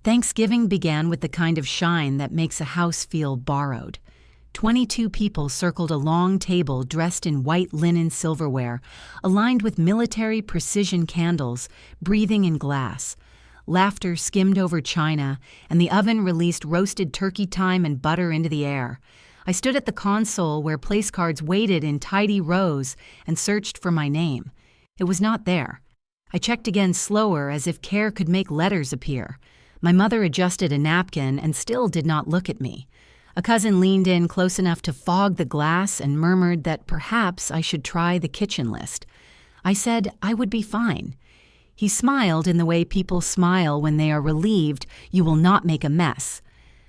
Thanksgiving began with the kind of shine that makes a house feel borrowed. 22 people circled a long table dressed in white linen silverware, aligned with military precision candles, breathing in glass. Laughter skimmed over china, and the oven released roasted turkey thyme and butter into the air. I stood at the console where place cards waited in tidy rows and searched for my name. It was not there. I checked again slower, as if care could make letters appear. My mother adjusted a napkin and still did not look at me. A cousin leaned in close enough to fog the glass and murmured that perhaps I should try the kitchen list. I said I would be fine. He smiled in the way people smile when they are relieved you will not make a mess.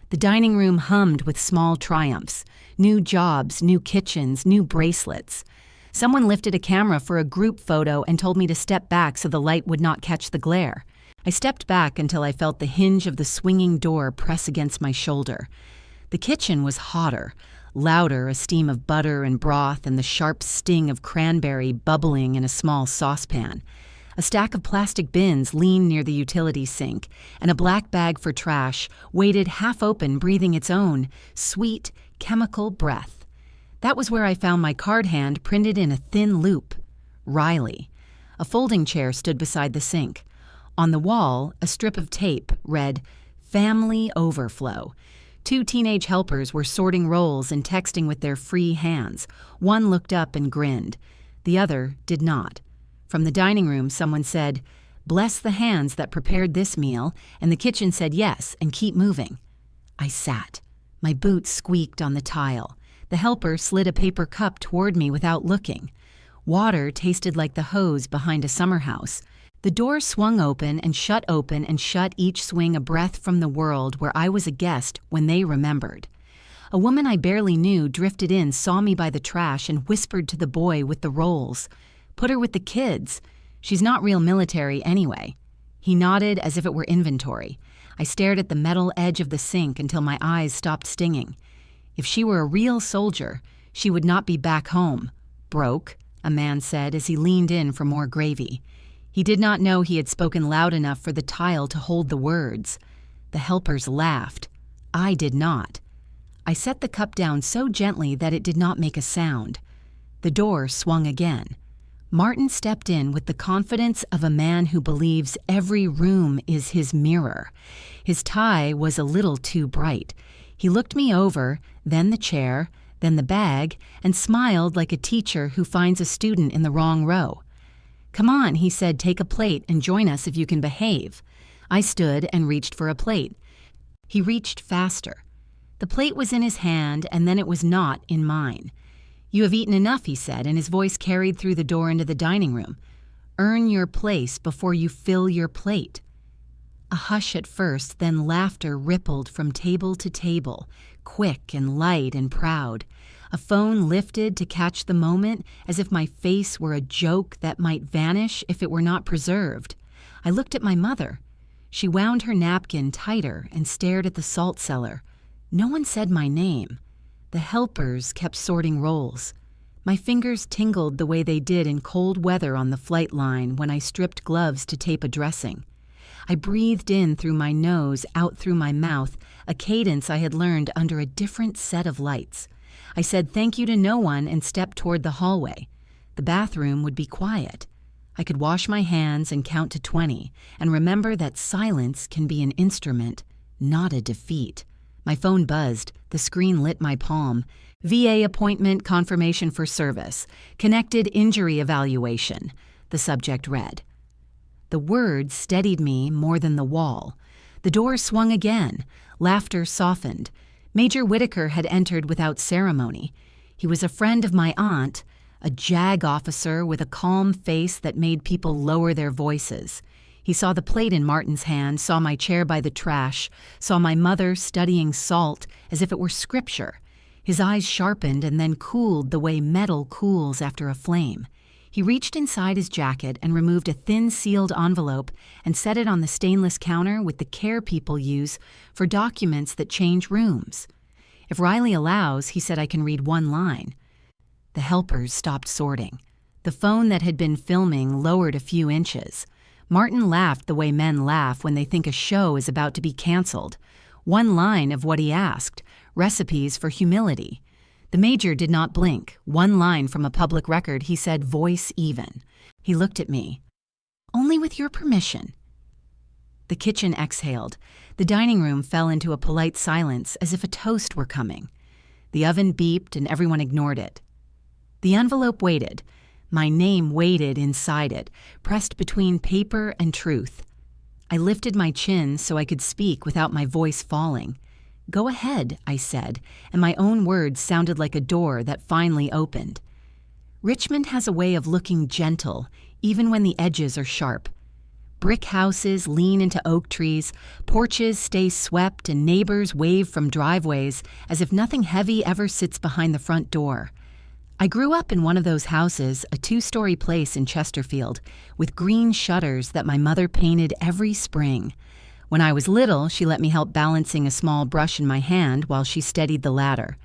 The dining room hummed with small triumphs: new jobs, new kitchens, new bracelets. Someone lifted a camera for a group photo and told me to step back so the light would not catch the glare. I stepped back until I felt the hinge of the swinging door press against my shoulder. The kitchen was hotter, louder, a steam of butter and broth and the sharp sting of cranberry bubbling in a small saucepan. A stack of plastic bins leaned near the utility sink, and a black bag for trash waited half open, breathing its own sweet, chemical breath. That was where I found my card hand printed in a thin loop. Riley. A folding chair stood beside the sink. On the wall, a strip of tape read, "Family Overflow." 2 teenage helpers were sorting rolls and texting with their free hands. One looked up and grinned. The other did not. From the dining room, someone said, "Bless the hands that prepared this meal," and the kitchen said yes and keep moving. I sat. My boots squeaked on the tile. The helper slid a paper cup toward me without looking. Water tasted like the hose behind a summer house. The door swung open and shut each swing a breath from the world where I was a guest when they remembered. A woman I barely knew drifted in, saw me by the trash, and whispered to the boy with the rolls, "Put her with the kids. She's not real military anyway." He nodded as if it were inventory. I stared at the metal edge of the sink until my eyes stopped stinging. If she were a real soldier, she would not be back home. "Broke," a man said as he leaned in for more gravy. He did not know he had spoken loud enough for the tile to hold the words. The helpers laughed. I did not. I set the cup down so gently that it did not make a sound. The door swung again. Martin stepped in with the confidence of a man who believes every room is his mirror. His tie was a little too bright. He looked me over, then the chair, then the bag, and smiled like a teacher who finds a student in the wrong row. "Come on," he said, "take a plate and join us if you can behave." I stood and reached for a plate. He reached faster. The plate was in his hand, and then it was not in mine. "You have eaten enough," he said, and his voice carried through the door into the dining room. "Earn your place before you fill your plate." A hush at first, then laughter rippled from table to table, quick and light and proud. A phone lifted to catch the moment, as if my face were a joke that might vanish if it were not preserved. I looked at my mother. She wound her napkin tighter and stared at the salt cellar. No one said my name. The helpers kept sorting rolls. My fingers tingled the way they did in cold weather on the flight line when I stripped gloves to tape a dressing. I breathed in through my nose, out through my mouth, a cadence I had learned under a different set of lights. I said thank you to no one and stepped toward the hallway. The bathroom would be quiet. I could wash my hands and count to 20 and remember that silence can be an instrument, not a defeat. My phone buzzed. The screen lit my palm. "VA appointment confirmation for service. Connected injury evaluation," the subject read. The words steadied me more than the wall. The door swung again. Laughter softened. Major Whitaker had entered without ceremony. He was a friend of my aunt, a JAG officer with a calm face that made people lower their voices. He saw the plate in Martin's hand, saw my chair by the trash, saw my mother studying salt as if it were scripture. His eyes sharpened and then cooled the way metal cools after a flame. He reached inside his jacket and removed a thin sealed envelope and set it on the stainless counter with the care people use for documents that change rooms. "If Riley allows," he said, "I can read one line." The helpers stopped sorting. The phone that had been filming lowered a few inches. Martin laughed the way men laugh when they think a show is about to be canceled. One line of what he asked, recipes for humility. The major did not blink. One line from a public record, he said, voice even. He looked at me. Only with your permission. The kitchen exhaled. The dining room fell into a polite silence as if a toast were coming. The oven beeped and everyone ignored it. The envelope waited. My name waited inside it, pressed between paper and truth. I lifted my chin so I could speak without my voice falling. Go ahead, I said, and my own words sounded like a door that finally opened. Richmond has a way of looking gentle, even when the edges are sharp. Brick houses lean into oak trees, porches stay swept, and neighbors wave from driveways as if nothing heavy ever sits behind the front door. I grew up in one of those houses, a 2-story place in Chesterfield, with green shutters that my mother painted every spring. When I was little, she let me help balancing a small brush in my hand while she steadied the ladder.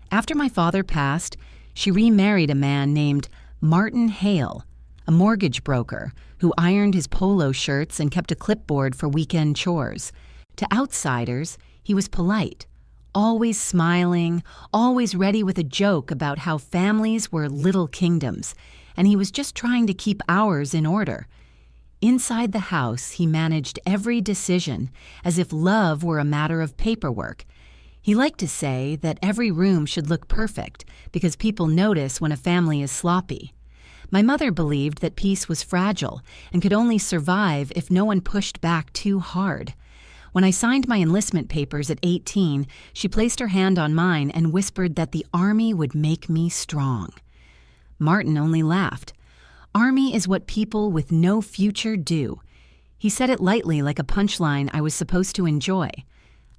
After my father passed, she remarried a man named Martin Hale, a mortgage broker who ironed his polo shirts and kept a clipboard for weekend chores. To outsiders, he was polite, always smiling, always ready with a joke about how families were little kingdoms, and he was just trying to keep ours in order. Inside the house, he managed every decision as if love were a matter of paperwork. He liked to say that every room should look perfect because people notice when a family is sloppy. My mother believed that peace was fragile and could only survive if no one pushed back too hard. When I signed my enlistment papers at 18, she placed her hand on mine and whispered that the Army would make me strong. Martin only laughed. Army is what people with no future do. He said it lightly like a punchline I was supposed to enjoy.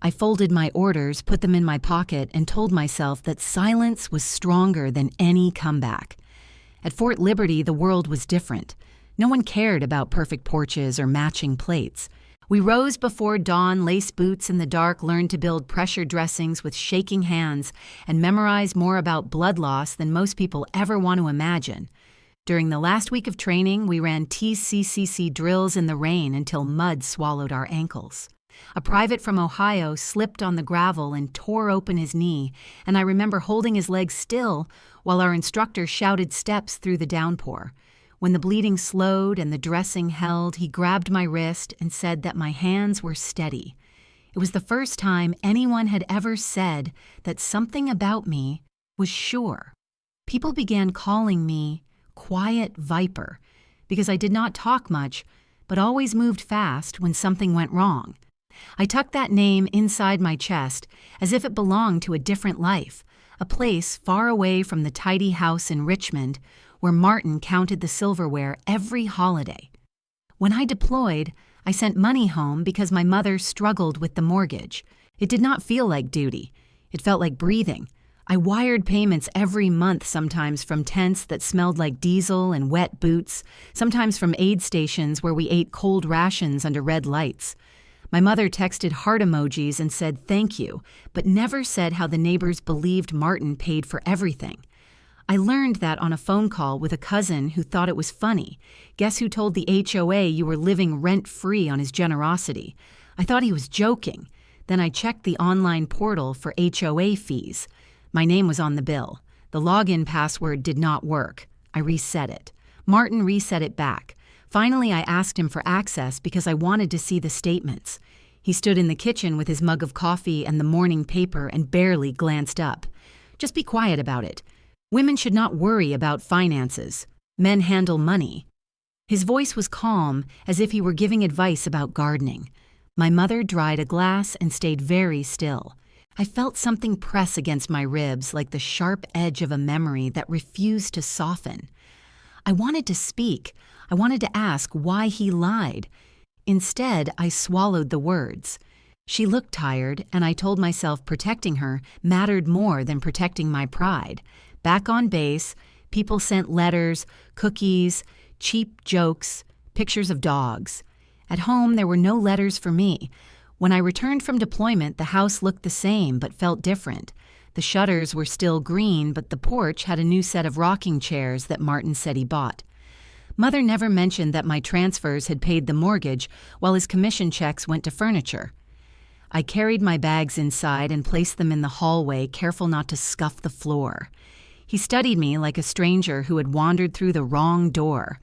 I folded my orders, put them in my pocket, and told myself that silence was stronger than any comeback. At Fort Liberty, the world was different. No one cared about perfect porches or matching plates. We rose before dawn, lace boots in the dark, learned to build pressure dressings with shaking hands, and memorized more about blood loss than most people ever want to imagine. During the last week of training, we ran TCCC drills in the rain until mud swallowed our ankles. A private from Ohio slipped on the gravel and tore open his knee, and I remember holding his leg still while our instructor shouted steps through the downpour. When the bleeding slowed and the dressing held, he grabbed my wrist and said that my hands were steady. It was the first time anyone had ever said that something about me was sure. People began calling me Quiet Viper because I did not talk much, but always moved fast when something went wrong. I tucked that name inside my chest as if it belonged to a different life, a place far away from the tidy house in Richmond where Martin counted the silverware every holiday. When I deployed, I sent money home because my mother struggled with the mortgage. It did not feel like duty. It felt like breathing. I wired payments every month, sometimes from tents that smelled like diesel and wet boots, sometimes from aid stations where we ate cold rations under red lights. My mother texted heart emojis and said thank you, but never said how the neighbors believed Martin paid for everything. I learned that on a phone call with a cousin who thought it was funny. Guess who told the HOA you were living rent-free on his generosity? I thought he was joking. Then I checked the online portal for HOA fees. My name was on the bill. The login password did not work. I reset it. Martin reset it back. Finally, I asked him for access because I wanted to see the statements. He stood in the kitchen with his mug of coffee and the morning paper and barely glanced up. Just be quiet about it. Women should not worry about finances. Men handle money. His voice was calm, as if he were giving advice about gardening. My mother dried a glass and stayed very still. I felt something press against my ribs like the sharp edge of a memory that refused to soften. I wanted to speak. I wanted to ask why he lied. Instead, I swallowed the words. She looked tired, and I told myself protecting her mattered more than protecting my pride. Back on base, people sent letters, cookies, cheap jokes, pictures of dogs. At home, there were no letters for me. When I returned from deployment, the house looked the same but felt different. The shutters were still green, but the porch had a new set of rocking chairs that Martin said he bought. Mother never mentioned that my transfers had paid the mortgage while his commission checks went to furniture. I carried my bags inside and placed them in the hallway, careful not to scuff the floor. He studied me like a stranger who had wandered through the wrong door.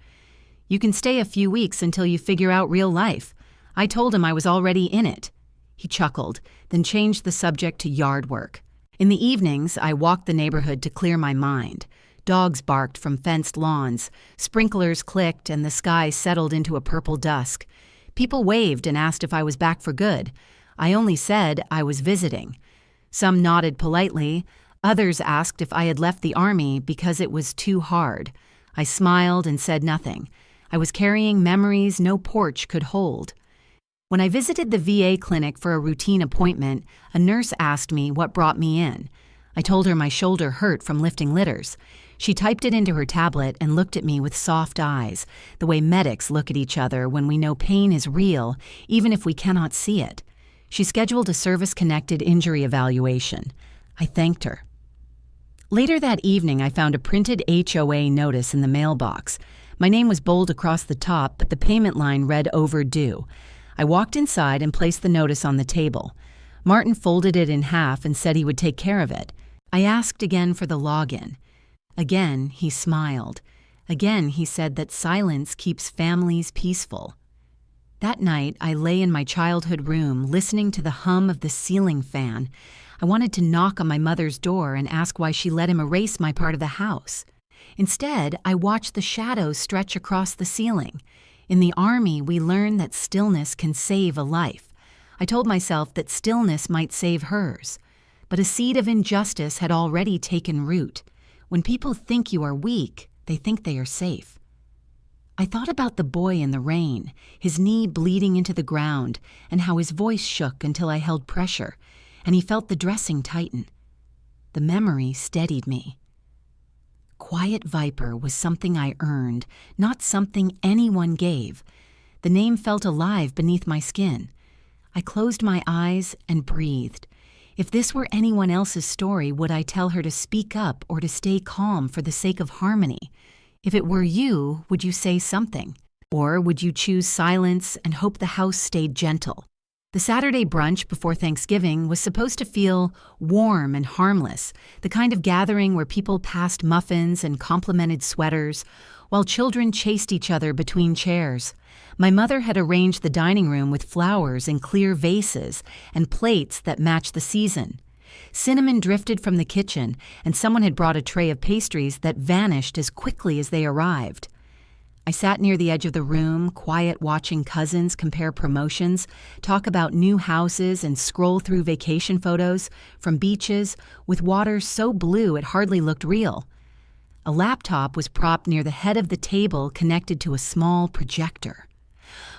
"You can stay a few weeks until you figure out real life." I told him I was already in it. He chuckled, then changed the subject to yard work. In the evenings, I walked the neighborhood to clear my mind. Dogs barked from fenced lawns, sprinklers clicked, and the sky settled into a purple dusk. People waved and asked if I was back for good. I only said I was visiting. Some nodded politely. Others asked if I had left the army because it was too hard. I smiled and said nothing. I was carrying memories no porch could hold. When I visited the VA clinic for a routine appointment, a nurse asked me what brought me in. I told her my shoulder hurt from lifting litters. She typed it into her tablet and looked at me with soft eyes, the way medics look at each other when we know pain is real, even if we cannot see it. She scheduled a service-connected injury evaluation. I thanked her. Later that evening, I found a printed HOA notice in the mailbox. My name was bold across the top, but the payment line read overdue. I walked inside and placed the notice on the table. Martin folded it in half and said he would take care of it. I asked again for the login. Again, he smiled. Again, he said that silence keeps families peaceful. That night, I lay in my childhood room, listening to the hum of the ceiling fan. I wanted to knock on my mother's door and ask why she let him erase my part of the house. Instead, I watched the shadows stretch across the ceiling. In the Army, we learn that stillness can save a life. I told myself that stillness might save hers. But a seed of injustice had already taken root. When people think you are weak, they think they are safe. I thought about the boy in the rain, his knee bleeding into the ground, and how his voice shook until I held pressure, and he felt the dressing tighten. The memory steadied me. Quiet Viper was something I earned, not something anyone gave. The name felt alive beneath my skin. I closed my eyes and breathed. If this were anyone else's story, would I tell her to speak up or to stay calm for the sake of harmony? If it were you, would you say something? Or would you choose silence and hope the house stayed gentle? The Saturday brunch before Thanksgiving was supposed to feel warm and harmless, the kind of gathering where people passed muffins and complimented sweaters, while children chased each other between chairs. My mother had arranged the dining room with flowers in clear vases and plates that matched the season. Cinnamon drifted from the kitchen, and someone had brought a tray of pastries that vanished as quickly as they arrived. I sat near the edge of the room, quiet, watching cousins compare promotions, talk about new houses, and scroll through vacation photos from beaches with water so blue it hardly looked real. A laptop was propped near the head of the table, connected to a small projector.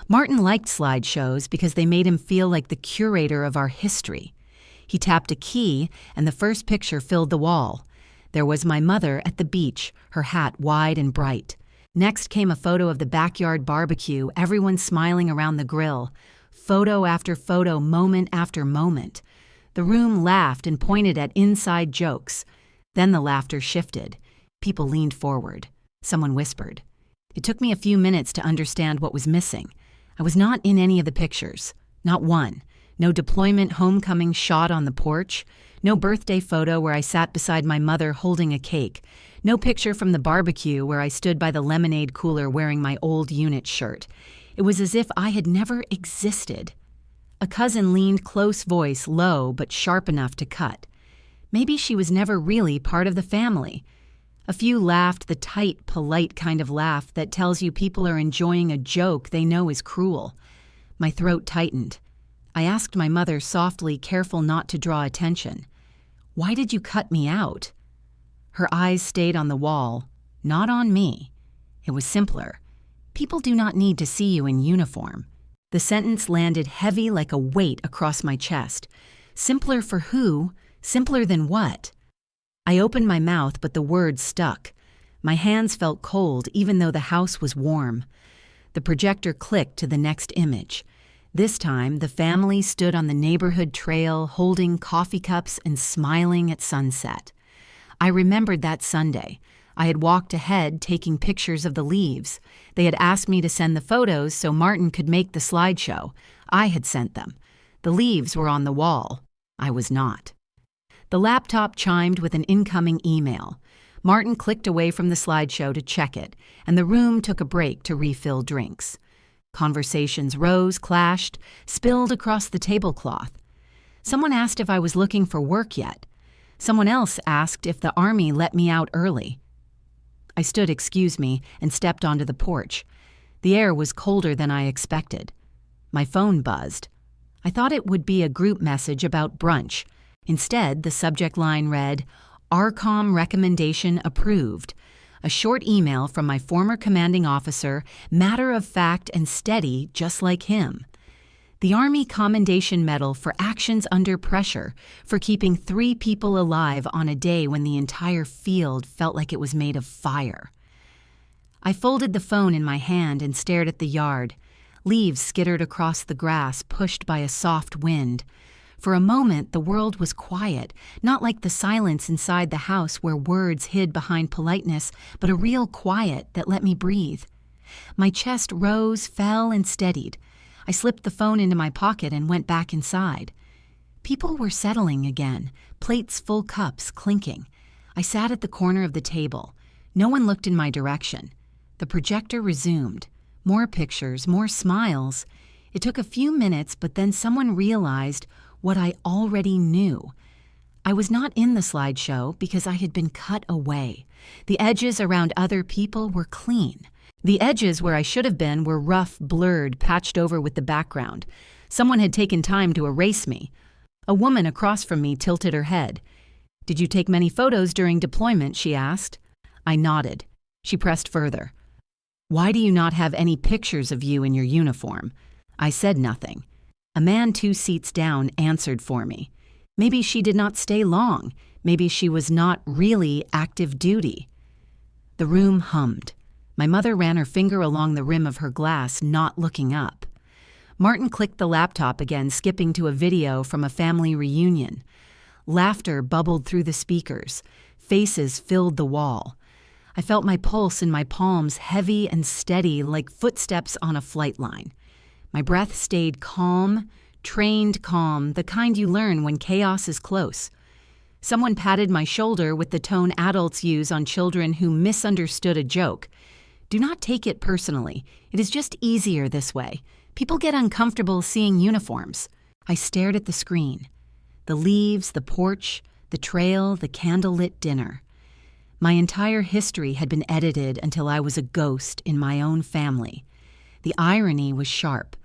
Martin liked slideshows because they made him feel like the curator of our history. He tapped a key, and the first picture filled the wall. There was my mother at the beach, her hat wide and bright. Next came a photo of the backyard barbecue, everyone smiling around the grill. Photo after photo, moment after moment. The room laughed and pointed at inside jokes. Then the laughter shifted. People leaned forward. Someone whispered. It took me a few minutes to understand what was missing. I was not in any of the pictures. Not one. No deployment homecoming shot on the porch. No birthday photo where I sat beside my mother holding a cake. No picture from the barbecue where I stood by the lemonade cooler wearing my old unit shirt. It was as if I had never existed. A cousin leaned close, voice low but sharp enough to cut. Maybe she was never really part of the family. A few laughed, the tight, polite kind of laugh that tells you people are enjoying a joke they know is cruel. My throat tightened. I asked my mother softly, careful not to draw attention, "Why did you cut me out?" Her eyes stayed on the wall, not on me. It was simpler. People do not need to see you in uniform. The sentence landed heavy like a weight across my chest. Simpler for who? Simpler than what? I opened my mouth, but the words stuck. My hands felt cold, even though the house was warm. The projector clicked to the next image. This time, the family stood on the neighborhood trail, holding coffee cups and smiling at sunset. I remembered that Sunday, I had walked ahead taking pictures of the leaves. They had asked me to send the photos so Martin could make the slideshow. I had sent them. The leaves were on the wall. I was not. The laptop chimed with an incoming email. Martin clicked away from the slideshow to check it, and the room took a break to refill drinks. Conversations rose, clashed, spilled across the tablecloth. Someone asked if I was looking for work yet. Someone else asked if the army let me out early. I stood excuse me and stepped onto the porch. The air was colder than I expected. My phone buzzed. I thought it would be a group message about brunch. Instead, the subject line read, "ARCOM recommendation approved." A short email from my former commanding officer, matter of fact and steady, just like him. The Army Commendation Medal for actions under pressure, for keeping 3 people alive on a day when the entire field felt like it was made of fire. I folded the phone in my hand and stared at the yard. Leaves skittered across the grass, pushed by a soft wind. For a moment, the world was quiet, not like the silence inside the house where words hid behind politeness, but a real quiet that let me breathe. My chest rose, fell, and steadied. I slipped the phone into my pocket and went back inside. People were settling again, plates full, cups clinking. I sat at the corner of the table. No one looked in my direction. The projector resumed. More pictures, more smiles. It took a few minutes, but then someone realized what I already knew. I was not in the slideshow because I had been cut away. The edges around other people were clean. The edges where I should have been were rough, blurred, patched over with the background. Someone had taken time to erase me. A woman across from me tilted her head. "Did you take many photos during deployment?" she asked. I nodded. She pressed further. "Why do you not have any pictures of you in your uniform?" I said nothing. A man 2 seats down answered for me. Maybe she did not stay long. Maybe she was not really active duty. The room hummed. My mother ran her finger along the rim of her glass, not looking up. Martin clicked the laptop again, skipping to a video from a family reunion. Laughter bubbled through the speakers. Faces filled the wall. I felt my pulse in my palms, heavy and steady like footsteps on a flight line. My breath stayed calm, trained calm, the kind you learn when chaos is close. Someone patted my shoulder with the tone adults use on children who misunderstood a joke. "Do not take it personally. It is just easier this way. People get uncomfortable seeing uniforms." I stared at the screen. The leaves, the porch, the trail, the candlelit dinner. My entire history had been edited until I was a ghost in my own family. The irony was sharp.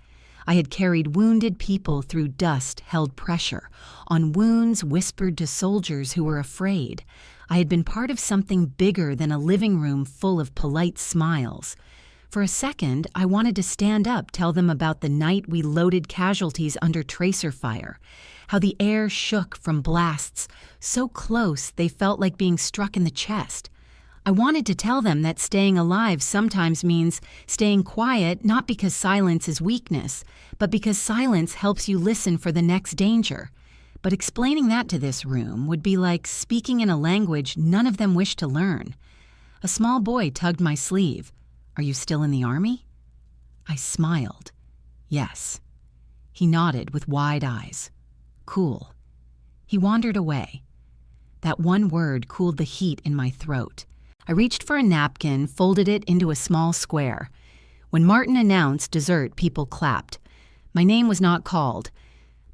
I had carried wounded people through dust, held pressure, on wounds whispered to soldiers who were afraid. I had been part of something bigger than a living room full of polite smiles. For a second, I wanted to stand up, tell them about the night we loaded casualties under tracer fire, how the air shook from blasts so close they felt like being struck in the chest. I wanted to tell them that staying alive sometimes means staying quiet, not because silence is weakness, but because silence helps you listen for the next danger. But explaining that to this room would be like speaking in a language none of them wished to learn. A small boy tugged my sleeve. "Are you still in the Army?" I smiled. "Yes." He nodded with wide eyes. "Cool." He wandered away. That one word cooled the heat in my throat. I reached for a napkin, folded it into a small square. When Martin announced dessert, people clapped. My name was not called.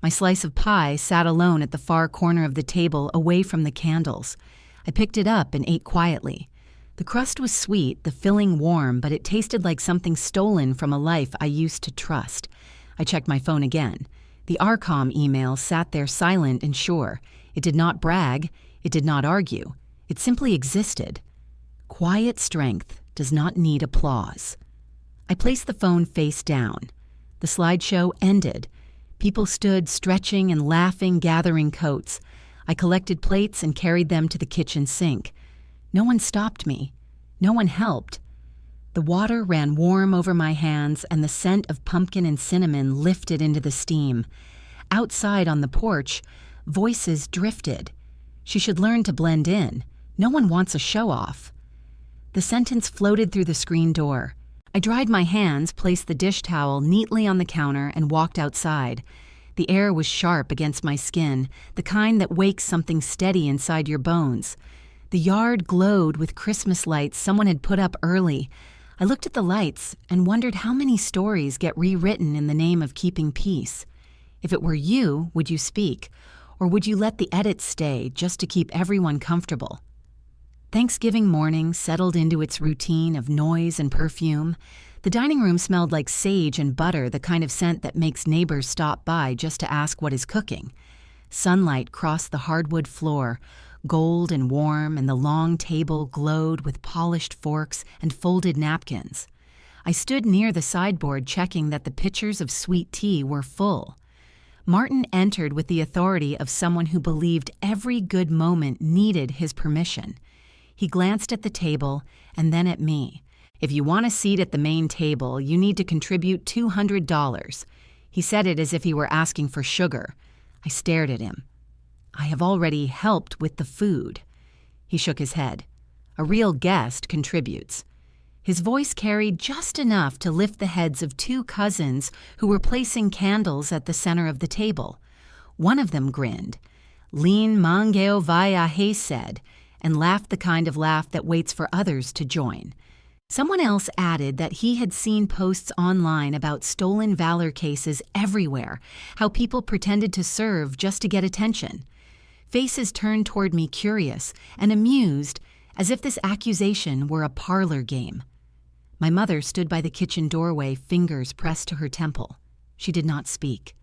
My slice of pie sat alone at the far corner of the table, away from the candles. I picked it up and ate quietly. The crust was sweet, the filling warm, but it tasted like something stolen from a life I used to trust. I checked my phone again. The ARCOM email sat there silent and sure. It did not brag. It did not argue. It simply existed. Quiet strength does not need applause. I placed the phone face down. The slideshow ended. People stood stretching and laughing, gathering coats. I collected plates and carried them to the kitchen sink. No one stopped me. No one helped. The water ran warm over my hands, and the scent of pumpkin and cinnamon lifted into the steam. Outside on the porch, voices drifted. She should learn to blend in. No one wants a show-off. The sentence floated through the screen door. I dried my hands, placed the dish towel neatly on the counter, and walked outside. The air was sharp against my skin, the kind that wakes something steady inside your bones. The yard glowed with Christmas lights someone had put up early. I looked at the lights and wondered how many stories get rewritten in the name of keeping peace. If it were you, would you speak? Or would you let the edits stay just to keep everyone comfortable? Thanksgiving morning settled into its routine of noise and perfume. The dining room smelled like sage and butter, the kind of scent that makes neighbors stop by just to ask what is cooking. Sunlight crossed the hardwood floor, gold and warm, and the long table glowed with polished forks and folded napkins. I stood near the sideboard checking that the pitchers of sweet tea were full. Martin entered with the authority of someone who believed every good moment needed his permission. He glanced at the table and then at me. "If you want a seat at the main table, you need to contribute $200. He said it as if he were asking for sugar. I stared at him. "I have already helped with the food." He shook his head. "A real guest contributes." His voice carried just enough to lift the heads of two cousins who were placing candles at the center of the table. One of them grinned. "Lean mangeo vaya," he said, and laughed the kind of laugh that waits for others to join. Someone else added that he had seen posts online about stolen valor cases everywhere, how people pretended to serve just to get attention. Faces turned toward me curious and amused, as if this accusation were a parlor game. My mother stood by the kitchen doorway, fingers pressed to her temple. She did not speak.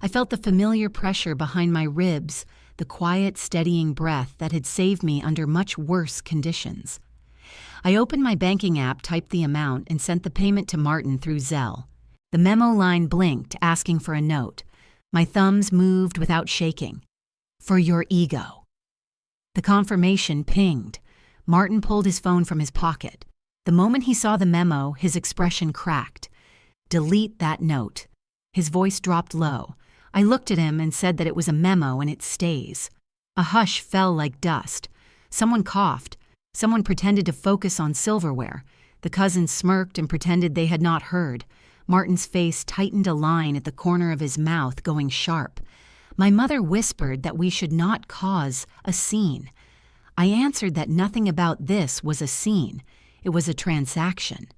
I felt the familiar pressure behind my ribs, the quiet, steadying breath that had saved me under much worse conditions. I opened my banking app, typed the amount, and sent the payment to Martin through Zelle. The memo line blinked, asking for a note. My thumbs moved without shaking. "For your ego." The confirmation pinged. Martin pulled his phone from his pocket. The moment he saw the memo, his expression cracked. "Delete that note." His voice dropped low. I looked at him and said that it was a memo and it stays. A hush fell like dust. Someone coughed. Someone pretended to focus on silverware. The cousins smirked and pretended they had not heard. Martin's face tightened a line at the corner of his mouth, going sharp. My mother whispered that we should not cause a scene. I answered that nothing about this was a scene. It was a transaction.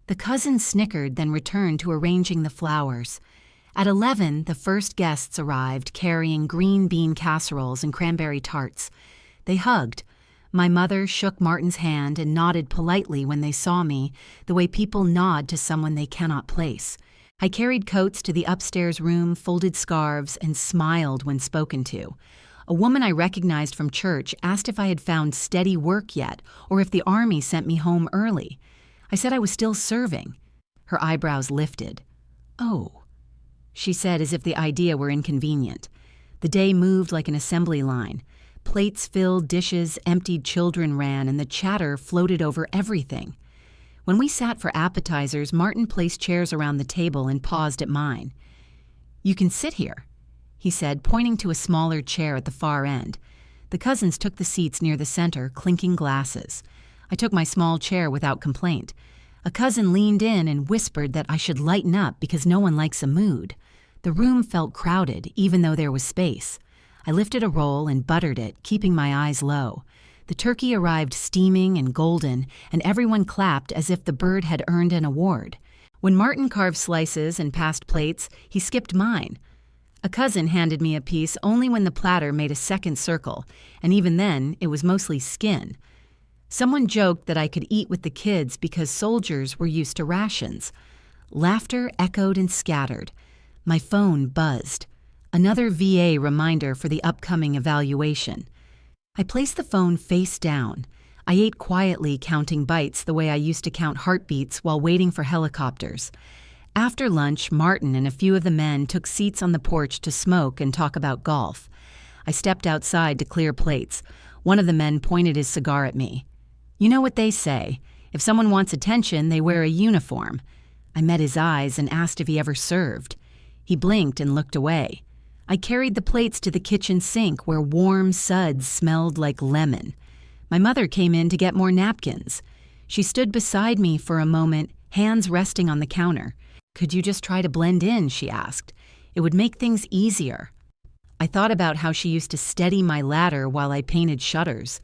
The cousins snickered, then returned to arranging the flowers. At 11, the first guests arrived, carrying green bean casseroles and cranberry tarts. They hugged. My mother shook Martin's hand and nodded politely when they saw me, the way people nod to someone they cannot place. I carried coats to the upstairs room, folded scarves, and smiled when spoken to. A woman I recognized from church asked if I had found steady work yet, or if the army sent me home early. I said I was still serving. Her eyebrows lifted. "Oh," she said, as if the idea were inconvenient. The day moved like an assembly line. Plates filled, dishes emptied, children ran, and the chatter floated over everything. When we sat for appetizers, Martin placed chairs around the table and paused at mine. "You can sit here," he said, pointing to a smaller chair at the far end. The cousins took the seats near the center, clinking glasses. I took my small chair without complaint. A cousin leaned in and whispered that I should lighten up because no one likes a mood. The room felt crowded, even though there was space. I lifted a roll and buttered it, keeping my eyes low. The turkey arrived steaming and golden, and everyone clapped as if the bird had earned an award. When Martin carved slices and passed plates, he skipped mine. A cousin handed me a piece only when the platter made a second circle, and even then, it was mostly skin. Someone joked that I could eat with the kids because soldiers were used to rations. Laughter echoed and scattered. My phone buzzed. Another VA reminder for the upcoming evaluation. I placed the phone face down. I ate quietly, counting bites the way I used to count heartbeats while waiting for helicopters. After lunch, Martin and a few of the men took seats on the porch to smoke and talk about golf. I stepped outside to clear plates. One of the men pointed his cigar at me. "You know what they say. If someone wants attention, they wear a uniform." I met his eyes and asked if he ever served. He blinked and looked away. I carried the plates to the kitchen sink where warm suds smelled like lemon. My mother came in to get more napkins. She stood beside me for a moment, hands resting on the counter. "Could you just try to blend in?" she asked. "It would make things easier." I thought about how she used to steady my ladder while I painted shutters.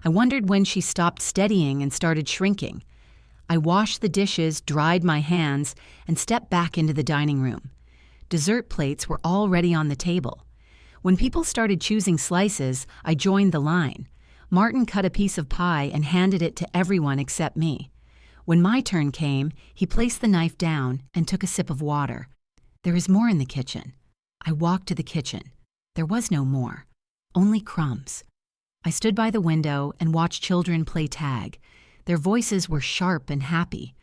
I wondered when she stopped steadying and started shrinking. I washed the dishes, dried my hands, and stepped back into the dining room. Dessert plates were already on the table. When people started choosing slices, I joined the line. Martin cut a piece of pie and handed it to everyone except me. When my turn came, he placed the knife down and took a sip of water. "There is more in the kitchen." I walked to the kitchen. There was no more, only crumbs. I stood by the window and watched children play tag. Their voices were sharp and happy.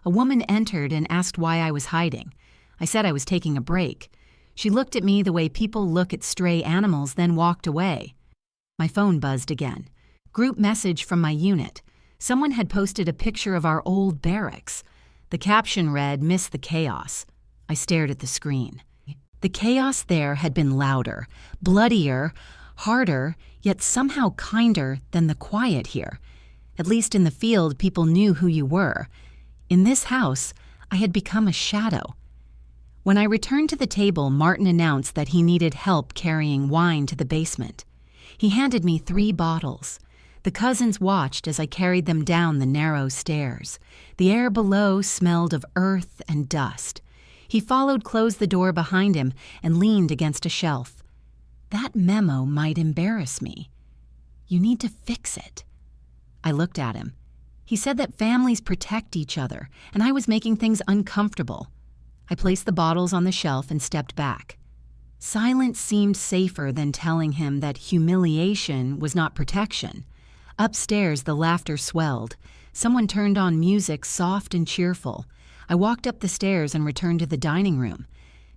A woman entered and asked why I was hiding. I said I was taking a break. She looked at me the way people look at stray animals, then walked away. My phone buzzed again. Group message from my unit. Someone had posted a picture of our old barracks. The caption read, "Miss the chaos." I stared at the screen. The chaos there had been louder, bloodier, harder, yet somehow kinder than the quiet here. At least in the field, people knew who you were. In this house, I had become a shadow. When I returned to the table, Martin announced that he needed help carrying wine to the basement. He handed me 3 bottles. The cousins watched as I carried them down the narrow stairs. The air below smelled of earth and dust. He followed, closed the door behind him, and leaned against a shelf. "That memo might embarrass me. You need to fix it." I looked at him. He said that families protect each other, and I was making things uncomfortable. I placed the bottles on the shelf and stepped back. Silence seemed safer than telling him that humiliation was not protection. Upstairs, the laughter swelled. Someone turned on music soft and cheerful. I walked up the stairs and returned to the dining room.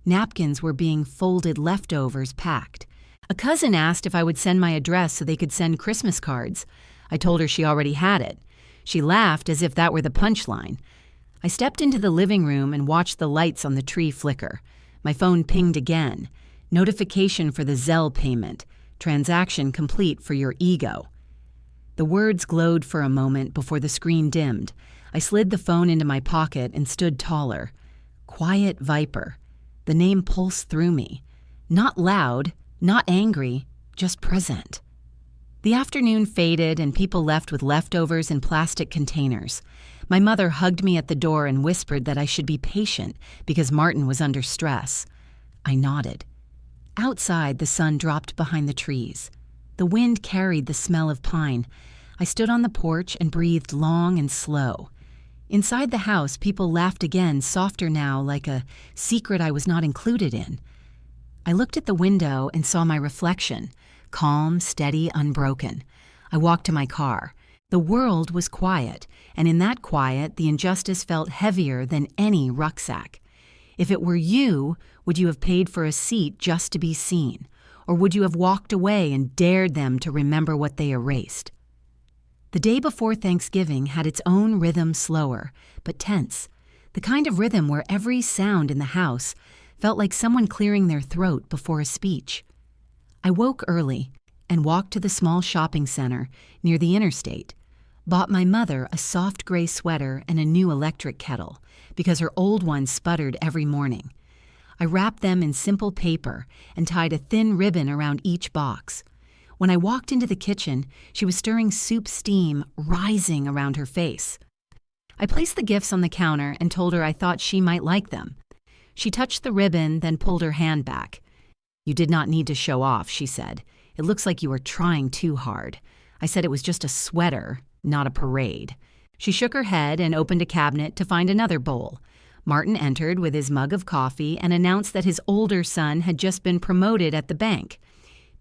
Napkins were being folded, leftovers packed. A cousin asked if I would send my address so they could send Christmas cards. I told her she already had it. She laughed as if that were the punchline. I stepped into the living room and watched the lights on the tree flicker. My phone pinged again. Notification for the Zelle payment. Transaction complete for your ego. The words glowed for a moment before the screen dimmed. I slid the phone into my pocket and stood taller. Quiet Viper. The name pulsed through me. Not loud, not angry, just present. The afternoon faded and people left with leftovers in plastic containers. My mother hugged me at the door and whispered that I should be patient because Martin was under stress. I nodded. Outside, the sun dropped behind the trees. The wind carried the smell of pine. I stood on the porch and breathed long and slow. Inside the house, people laughed again, softer now, like a secret I was not included in. I looked at the window and saw my reflection, calm, steady, unbroken. I walked to my car. The world was quiet, and in that quiet, the injustice felt heavier than any rucksack. If it were you, would you have paid for a seat just to be seen? Or would you have walked away and dared them to remember what they erased? The day before Thanksgiving had its own rhythm, slower, but tense, the kind of rhythm where every sound in the house felt like someone clearing their throat before a speech. I woke early and walked to the small shopping center near the interstate, bought my mother a soft gray sweater and a new electric kettle because her old one sputtered every morning. I wrapped them in simple paper and tied a thin ribbon around each box. When I walked into the kitchen, she was stirring soup steam rising around her face. I placed the gifts on the counter and told her I thought she might like them. She touched the ribbon, then pulled her hand back. "You did not need to show off," she said. "It looks like you were trying too hard." I said it was just a sweater, not a parade. She shook her head and opened a cabinet to find another bowl. Martin entered with his mug of coffee and announced that his older son had just been promoted at the bank.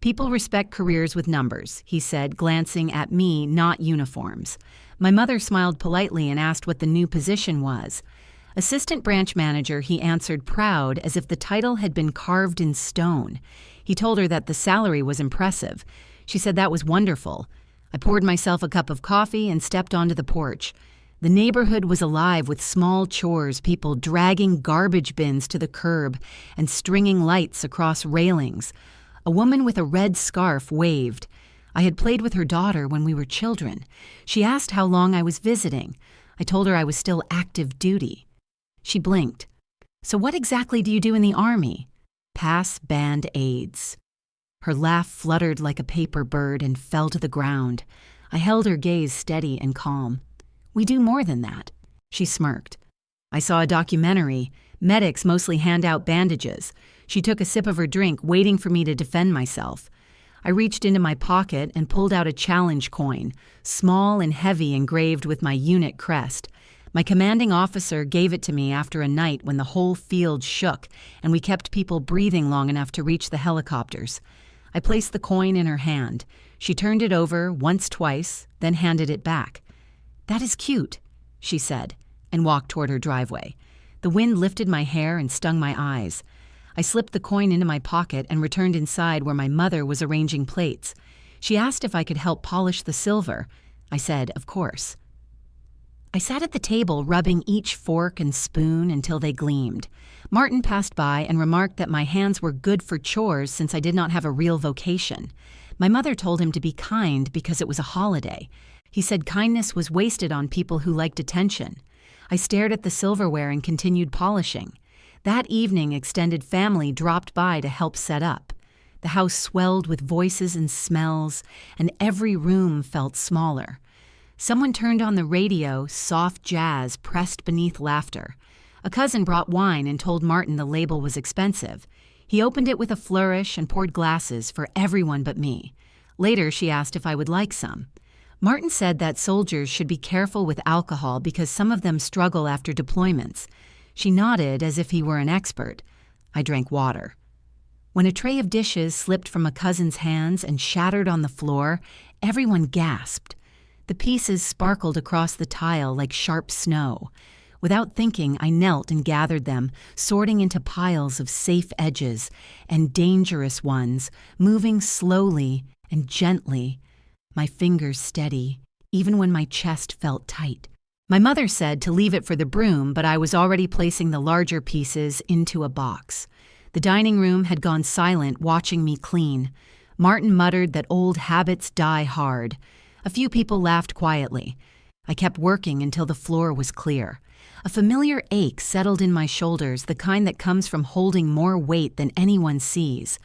"People respect careers with numbers," he said, glancing at me, not uniforms. My mother smiled politely and asked what the new position was. "Assistant branch manager," he answered, proud, as if the title had been carved in stone. He told her that the salary was impressive. She said that was wonderful. I poured myself a cup of coffee and stepped onto the porch. The neighborhood was alive with small chores, people dragging garbage bins to the curb and stringing lights across railings. A woman with a red scarf waved. I had played with her daughter when we were children. She asked how long I was visiting. I told her I was still active duty. She blinked. So what exactly do you do in the Army? Pass Band-Aids. Her laugh fluttered like a paper bird and fell to the ground. I held her gaze steady and calm. We do more than that. She smirked. I saw a documentary. Medics mostly hand out bandages. She took a sip of her drink, waiting for me to defend myself. I reached into my pocket and pulled out a challenge coin, small and heavy, engraved with my unit crest. My commanding officer gave it to me after a night when the whole field shook and we kept people breathing long enough to reach the helicopters. I placed the coin in her hand. She turned it over once, twice, then handed it back. "That is cute," she said, and walked toward her driveway. The wind lifted my hair and stung my eyes. I slipped the coin into my pocket and returned inside where my mother was arranging plates. She asked if I could help polish the silver. I said, of course. I sat at the table rubbing each fork and spoon until they gleamed. Martin passed by and remarked that my hands were good for chores since I did not have a real vocation. My mother told him to be kind because it was a holiday. He said kindness was wasted on people who liked attention. I stared at the silverware and continued polishing. That evening, extended family dropped by to help set up. The house swelled with voices and smells, and every room felt smaller. Someone turned on the radio, soft jazz pressed beneath laughter. A cousin brought wine and told Martin the label was expensive. He opened it with a flourish and poured glasses for everyone but me. Later, she asked if I would like some. Martin said that soldiers should be careful with alcohol because some of them struggle after deployments. She nodded as if he were an expert. I drank water. When a tray of dishes slipped from a cousin's hands and shattered on the floor, everyone gasped. The pieces sparkled across the tile like sharp snow. Without thinking, I knelt and gathered them, sorting into piles of safe edges and dangerous ones, moving slowly and gently, my fingers steady, even when my chest felt tight. My mother said to leave it for the broom, but I was already placing the larger pieces into a box. The dining room had gone silent, watching me clean. Martin muttered that old habits die hard. A few people laughed quietly. I kept working until the floor was clear. A familiar ache settled in my shoulders, the kind that comes from holding more weight than anyone sees.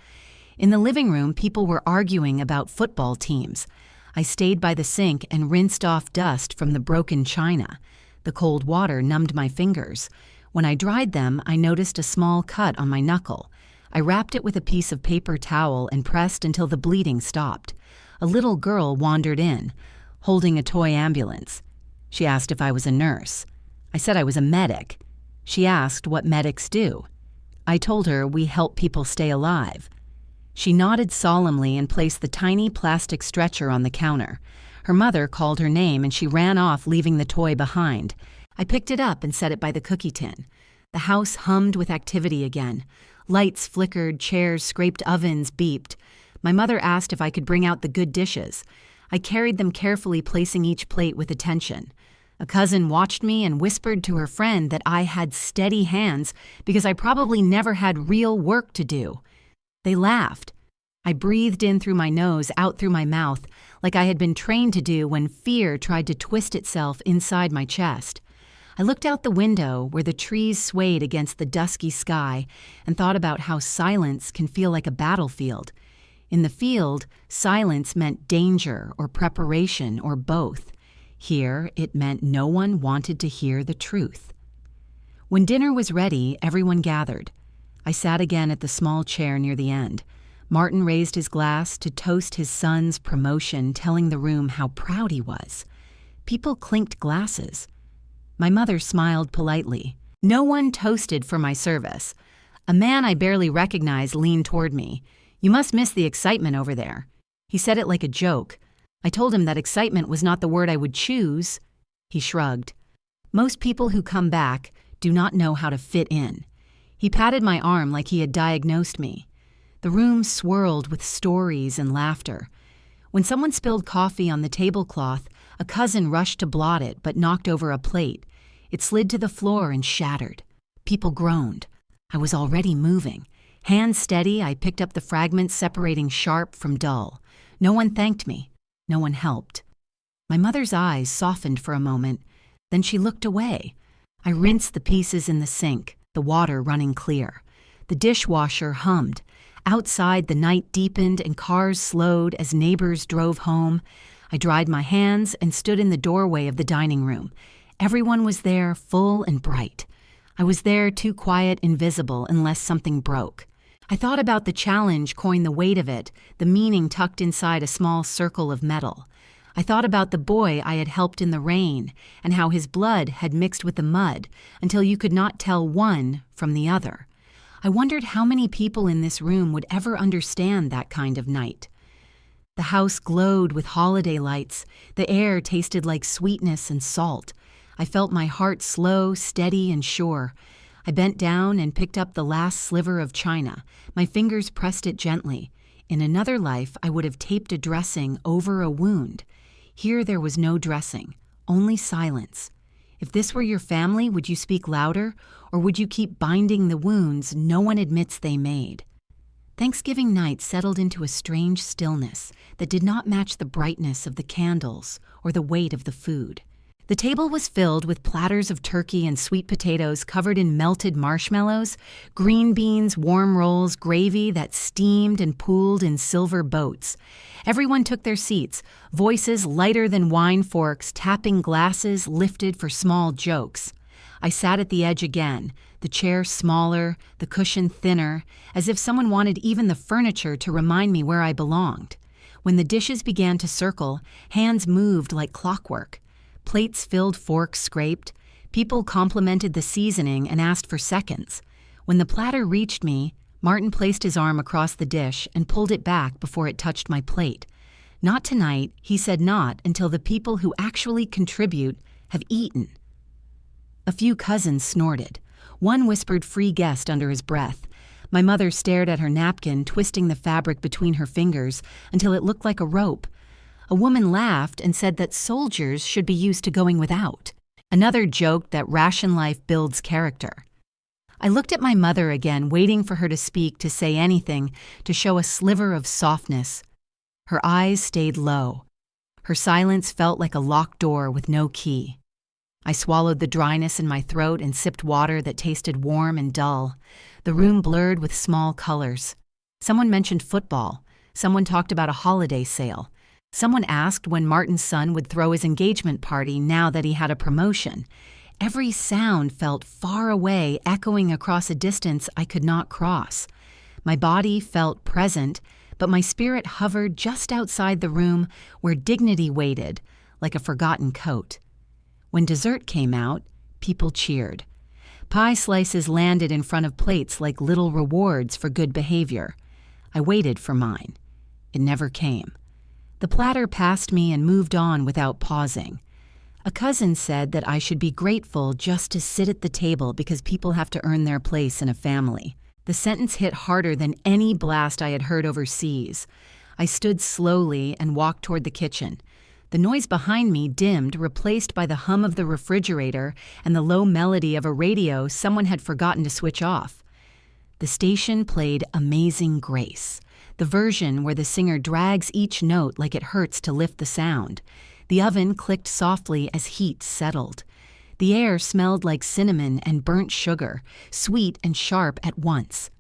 In the living room, people were arguing about football teams. I stayed by the sink and rinsed off dust from the broken china. The cold water numbed my fingers. When I dried them, I noticed a small cut on my knuckle. I wrapped it with a piece of paper towel and pressed until the bleeding stopped. A little girl wandered in, holding a toy ambulance. She asked if I was a nurse. I said I was a medic. She asked what medics do. I told her we help people stay alive. She nodded solemnly and placed the tiny plastic stretcher on the counter. Her mother called her name and she ran off, leaving the toy behind. I picked it up and set it by the cookie tin. The house hummed with activity again. Lights flickered, chairs scraped, ovens beeped. My mother asked if I could bring out the good dishes. I carried them carefully, placing each plate with attention. A cousin watched me and whispered to her friend that I had steady hands because I probably never had real work to do. They laughed. I breathed in through my nose, out through my mouth, like I had been trained to do when fear tried to twist itself inside my chest. I looked out the window where the trees swayed against the dusky sky and thought about how silence can feel like a battlefield. In the field, silence meant danger or preparation or both. Here, it meant no one wanted to hear the truth. When dinner was ready, everyone gathered. I sat again at the small chair near the end. Martin raised his glass to toast his son's promotion, telling the room how proud he was. People clinked glasses. My mother smiled politely. No one toasted for my service. A man I barely recognized leaned toward me. "You must miss the excitement over there." He said it like a joke. I told him that excitement was not the word I would choose. He shrugged. Most people who come back do not know how to fit in. He patted my arm like he had diagnosed me. The room swirled with stories and laughter. When someone spilled coffee on the tablecloth, a cousin rushed to blot it but knocked over a plate. It slid to the floor and shattered. People groaned. I was already moving. Hands steady, I picked up the fragments separating sharp from dull. No one thanked me. No one helped. My mother's eyes softened for a moment. Then she looked away. I rinsed the pieces in the sink, the water running clear. The dishwasher hummed. Outside, the night deepened and cars slowed as neighbors drove home. I dried my hands and stood in the doorway of the dining room. Everyone was there, full and bright. I was there, too quiet, invisible, unless something broke. I thought about the challenge, coined the weight of it, the meaning tucked inside a small circle of metal. I thought about the boy I had helped in the rain, and how his blood had mixed with the mud until you could not tell one from the other. I wondered how many people in this room would ever understand that kind of night. The house glowed with holiday lights. The air tasted like sweetness and salt. I felt my heart slow, steady, and sure. I bent down and picked up the last sliver of china. My fingers pressed it gently. In another life, I would have taped a dressing over a wound. Here there was no dressing, only silence. If this were your family, would you speak louder, or would you keep binding the wounds no one admits they made? Thanksgiving night settled into a strange stillness that did not match the brightness of the candles or the weight of the food. The table was filled with platters of turkey and sweet potatoes covered in melted marshmallows, green beans, warm rolls, gravy that steamed and pooled in silver boats. Everyone took their seats, voices lighter than wine forks, tapping glasses lifted for small jokes. I sat at the edge again, the chair smaller, the cushion thinner, as if someone wanted even the furniture to remind me where I belonged. When the dishes began to circle, hands moved like clockwork. Plates filled, forks scraped. People complimented the seasoning and asked for seconds. When the platter reached me, Martin placed his arm across the dish and pulled it back before it touched my plate. Not tonight, he said, not until the people who actually contribute have eaten. A few cousins snorted. One whispered free guest under his breath. My mother stared at her napkin, twisting the fabric between her fingers until it looked like a rope. A woman laughed and said that soldiers should be used to going without. Another joked that ration life builds character. I looked at my mother again, waiting for her to speak, to say anything, to show a sliver of softness. Her eyes stayed low. Her silence felt like a locked door with no key. I swallowed the dryness in my throat and sipped water that tasted warm and dull. The room blurred with small colors. Someone mentioned football. Someone talked about a holiday sale. Someone asked when Martin's son would throw his engagement party now that he had a promotion. Every sound felt far away, echoing across a distance I could not cross. My body felt present, but my spirit hovered just outside the room where dignity waited, like a forgotten coat. When dessert came out, people cheered. Pie slices landed in front of plates like little rewards for good behavior. I waited for mine. It never came. The platter passed me and moved on without pausing. A cousin said that I should be grateful just to sit at the table because people have to earn their place in a family. The sentence hit harder than any blast I had heard overseas. I stood slowly and walked toward the kitchen. The noise behind me dimmed, replaced by the hum of the refrigerator and the low melody of a radio someone had forgotten to switch off. The station played Amazing Grace, the version where the singer drags each note like it hurts to lift the sound. The oven clicked softly as heat settled. The air smelled like cinnamon and burnt sugar, sweet and sharp at once.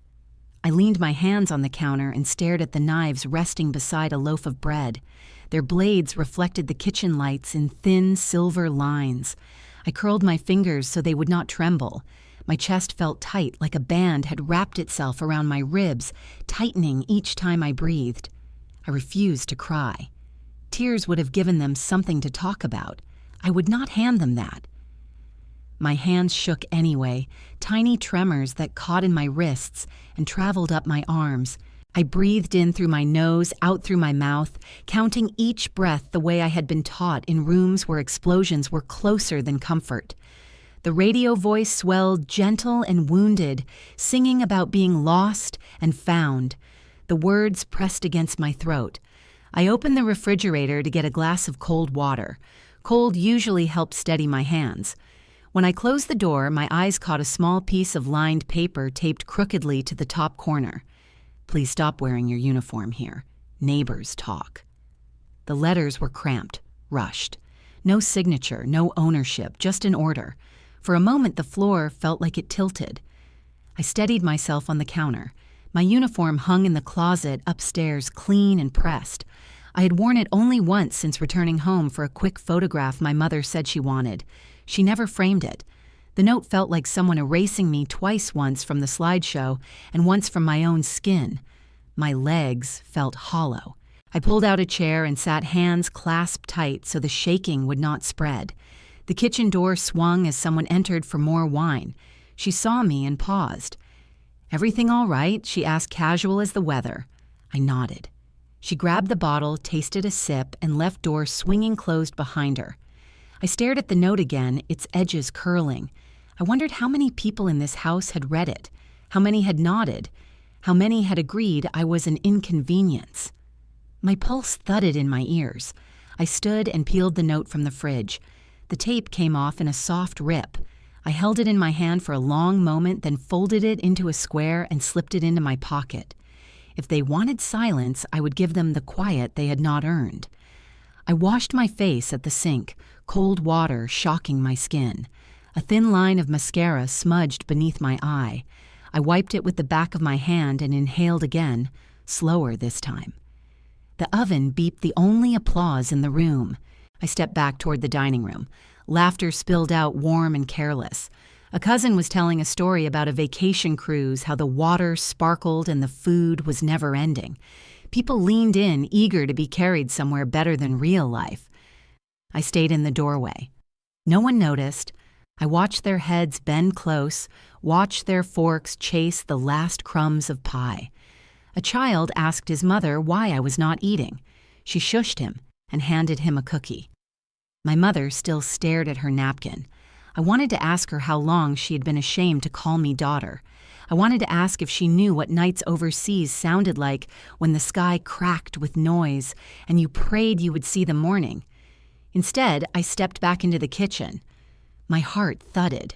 I leaned my hands on the counter and stared at the knives resting beside a loaf of bread. Their blades reflected the kitchen lights in thin silver lines. I curled my fingers so they would not tremble. My chest felt tight, like a band had wrapped itself around my ribs, tightening each time I breathed. I refused to cry. Tears would have given them something to talk about. I would not hand them that. My hands shook anyway, tiny tremors that caught in my wrists and traveled up my arms. I breathed in through my nose, out through my mouth, counting each breath the way I had been taught in rooms where explosions were closer than comfort. The radio voice swelled, gentle and wounded, singing about being lost and found. The words pressed against my throat. I opened the refrigerator to get a glass of cold water. Cold usually helped steady my hands. When I closed the door, my eyes caught a small piece of lined paper taped crookedly to the top corner. Please stop wearing your uniform here. neighbors talk. The letters were cramped, rushed. No signature, no ownership, just an order. For a moment, the floor felt like it tilted. I steadied myself on the counter. My uniform hung in the closet upstairs, clean and pressed. I had worn it only once since returning home for a quick photograph my mother said she wanted. She never framed it. The note felt like someone erasing me twice, once from the slideshow and once from my own skin. My legs felt hollow. I pulled out a chair and sat hands clasped tight so the shaking would not spread. The kitchen door swung as someone entered for more wine. She saw me and paused. "Everything all right?" she asked, casual as the weather. I nodded. She grabbed the bottle, tasted a sip, and left door swinging closed behind her. I stared at the note again, its edges curling. I wondered how many people in this house had read it, how many had nodded, how many had agreed I was an inconvenience. My pulse thudded in my ears. I stood and peeled the note from the fridge. The tape came off in a soft rip. I held it in my hand for a long moment, then folded it into a square and slipped it into my pocket. If they wanted silence, I would give them the quiet they had not earned. I washed my face at the sink, cold water shocking my skin. A thin line of mascara smudged beneath my eye. I wiped it with the back of my hand and inhaled again, slower this time. The oven beeped the only applause in the room. I stepped back toward the dining room. Laughter spilled out warm and careless. A cousin was telling a story about a vacation cruise, how the water sparkled and the food was never ending. People leaned in, eager to be carried somewhere better than real life. I stayed in the doorway. No one noticed. I watched their heads bend close, watched their forks chase the last crumbs of pie. A child asked his mother why I was not eating. She shushed him and handed him a cookie. My mother still stared at her napkin. I wanted to ask her how long she had been ashamed to call me daughter. I wanted to ask if she knew what nights overseas sounded like when the sky cracked with noise and you prayed you would see the morning. Instead, I stepped back into the kitchen. My heart thudded.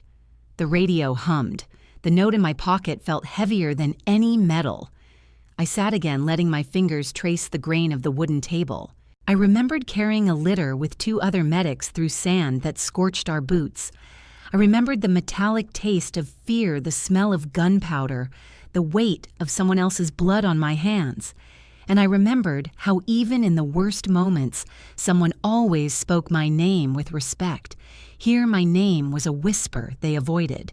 The radio hummed. The note in my pocket felt heavier than any metal. I sat again, letting my fingers trace the grain of the wooden table. I remembered carrying a litter with 2 other medics through sand that scorched our boots. I remembered the metallic taste of fear, the smell of gunpowder, the weight of someone else's blood on my hands. And I remembered how even in the worst moments, someone always spoke my name with respect. Here my name was a whisper they avoided.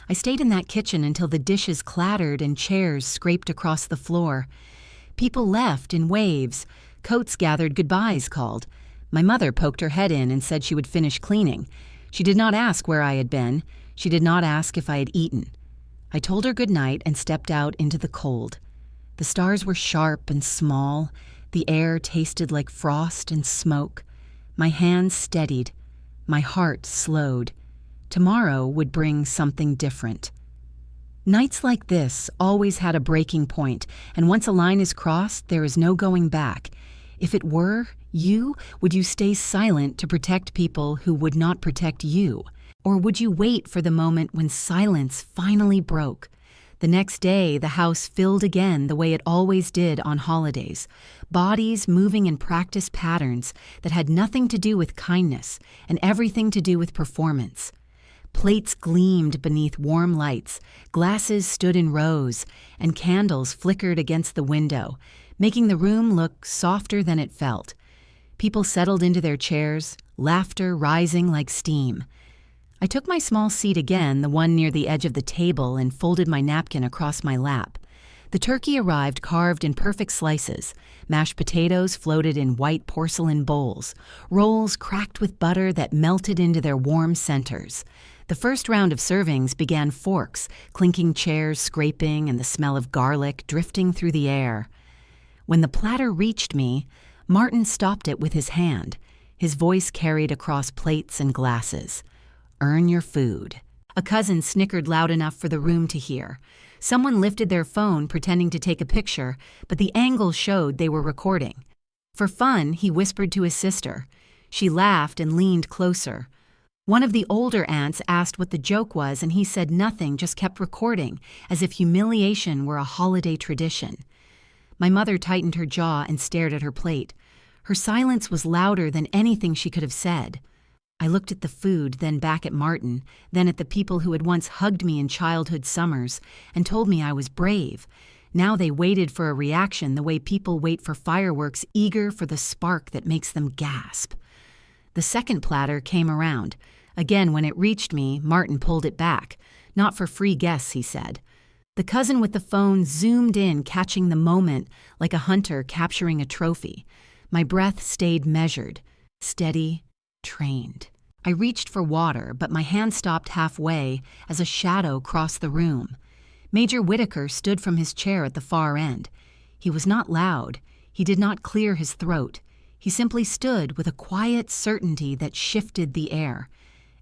I stayed in that kitchen until the dishes clattered and chairs scraped across the floor. People left in waves. Coats gathered, goodbyes called. My mother poked her head in and said she would finish cleaning. She did not ask where I had been. She did not ask if I had eaten. I told her good night and stepped out into the cold. The stars were sharp and small. The air tasted like frost and smoke. My hands steadied. My heart slowed. Tomorrow would bring something different. Nights like this always had a breaking point, and once a line is crossed, there is no going back. If it were you, would you stay silent to protect people who would not protect you? Or would you wait for the moment when silence finally broke? The next day, the house filled again the way it always did on holidays. Bodies moving in practice patterns that had nothing to do with kindness and everything to do with performance. Plates gleamed beneath warm lights, glasses stood in rows, and candles flickered against the window, making the room look softer than it felt. People settled into their chairs, laughter rising like steam. I took my small seat again, the one near the edge of the table, and folded my napkin across my lap. The turkey arrived carved in perfect slices. Mashed potatoes floated in white porcelain bowls. Rolls cracked with butter that melted into their warm centers. The first round of servings began forks, clinking chairs scraping and the smell of garlic drifting through the air. When the platter reached me, Martin stopped it with his hand. His voice carried across plates and glasses. "Earn your food." A cousin snickered loud enough for the room to hear. Someone lifted their phone pretending to take a picture, but the angle showed they were recording. For fun, he whispered to his sister. She laughed and leaned closer. One of the older aunts asked what the joke was, and he said nothing, just kept recording, as if humiliation were a holiday tradition. My mother tightened her jaw and stared at her plate. Her silence was louder than anything she could have said. I looked at the food, then back at Martin, then at the people who had once hugged me in childhood summers and told me I was brave. Now they waited for a reaction the way people wait for fireworks, eager for the spark that makes them gasp. The second platter came around. Again, when it reached me, Martin pulled it back. Not for free guests, he said. The cousin with the phone zoomed in, catching the moment like a hunter capturing a trophy. My breath stayed measured, steady, trained. I reached for water, but my hand stopped halfway as a shadow crossed the room. Major Whitaker stood from his chair at the far end. He was not loud. He did not clear his throat. He simply stood with a quiet certainty that shifted the air.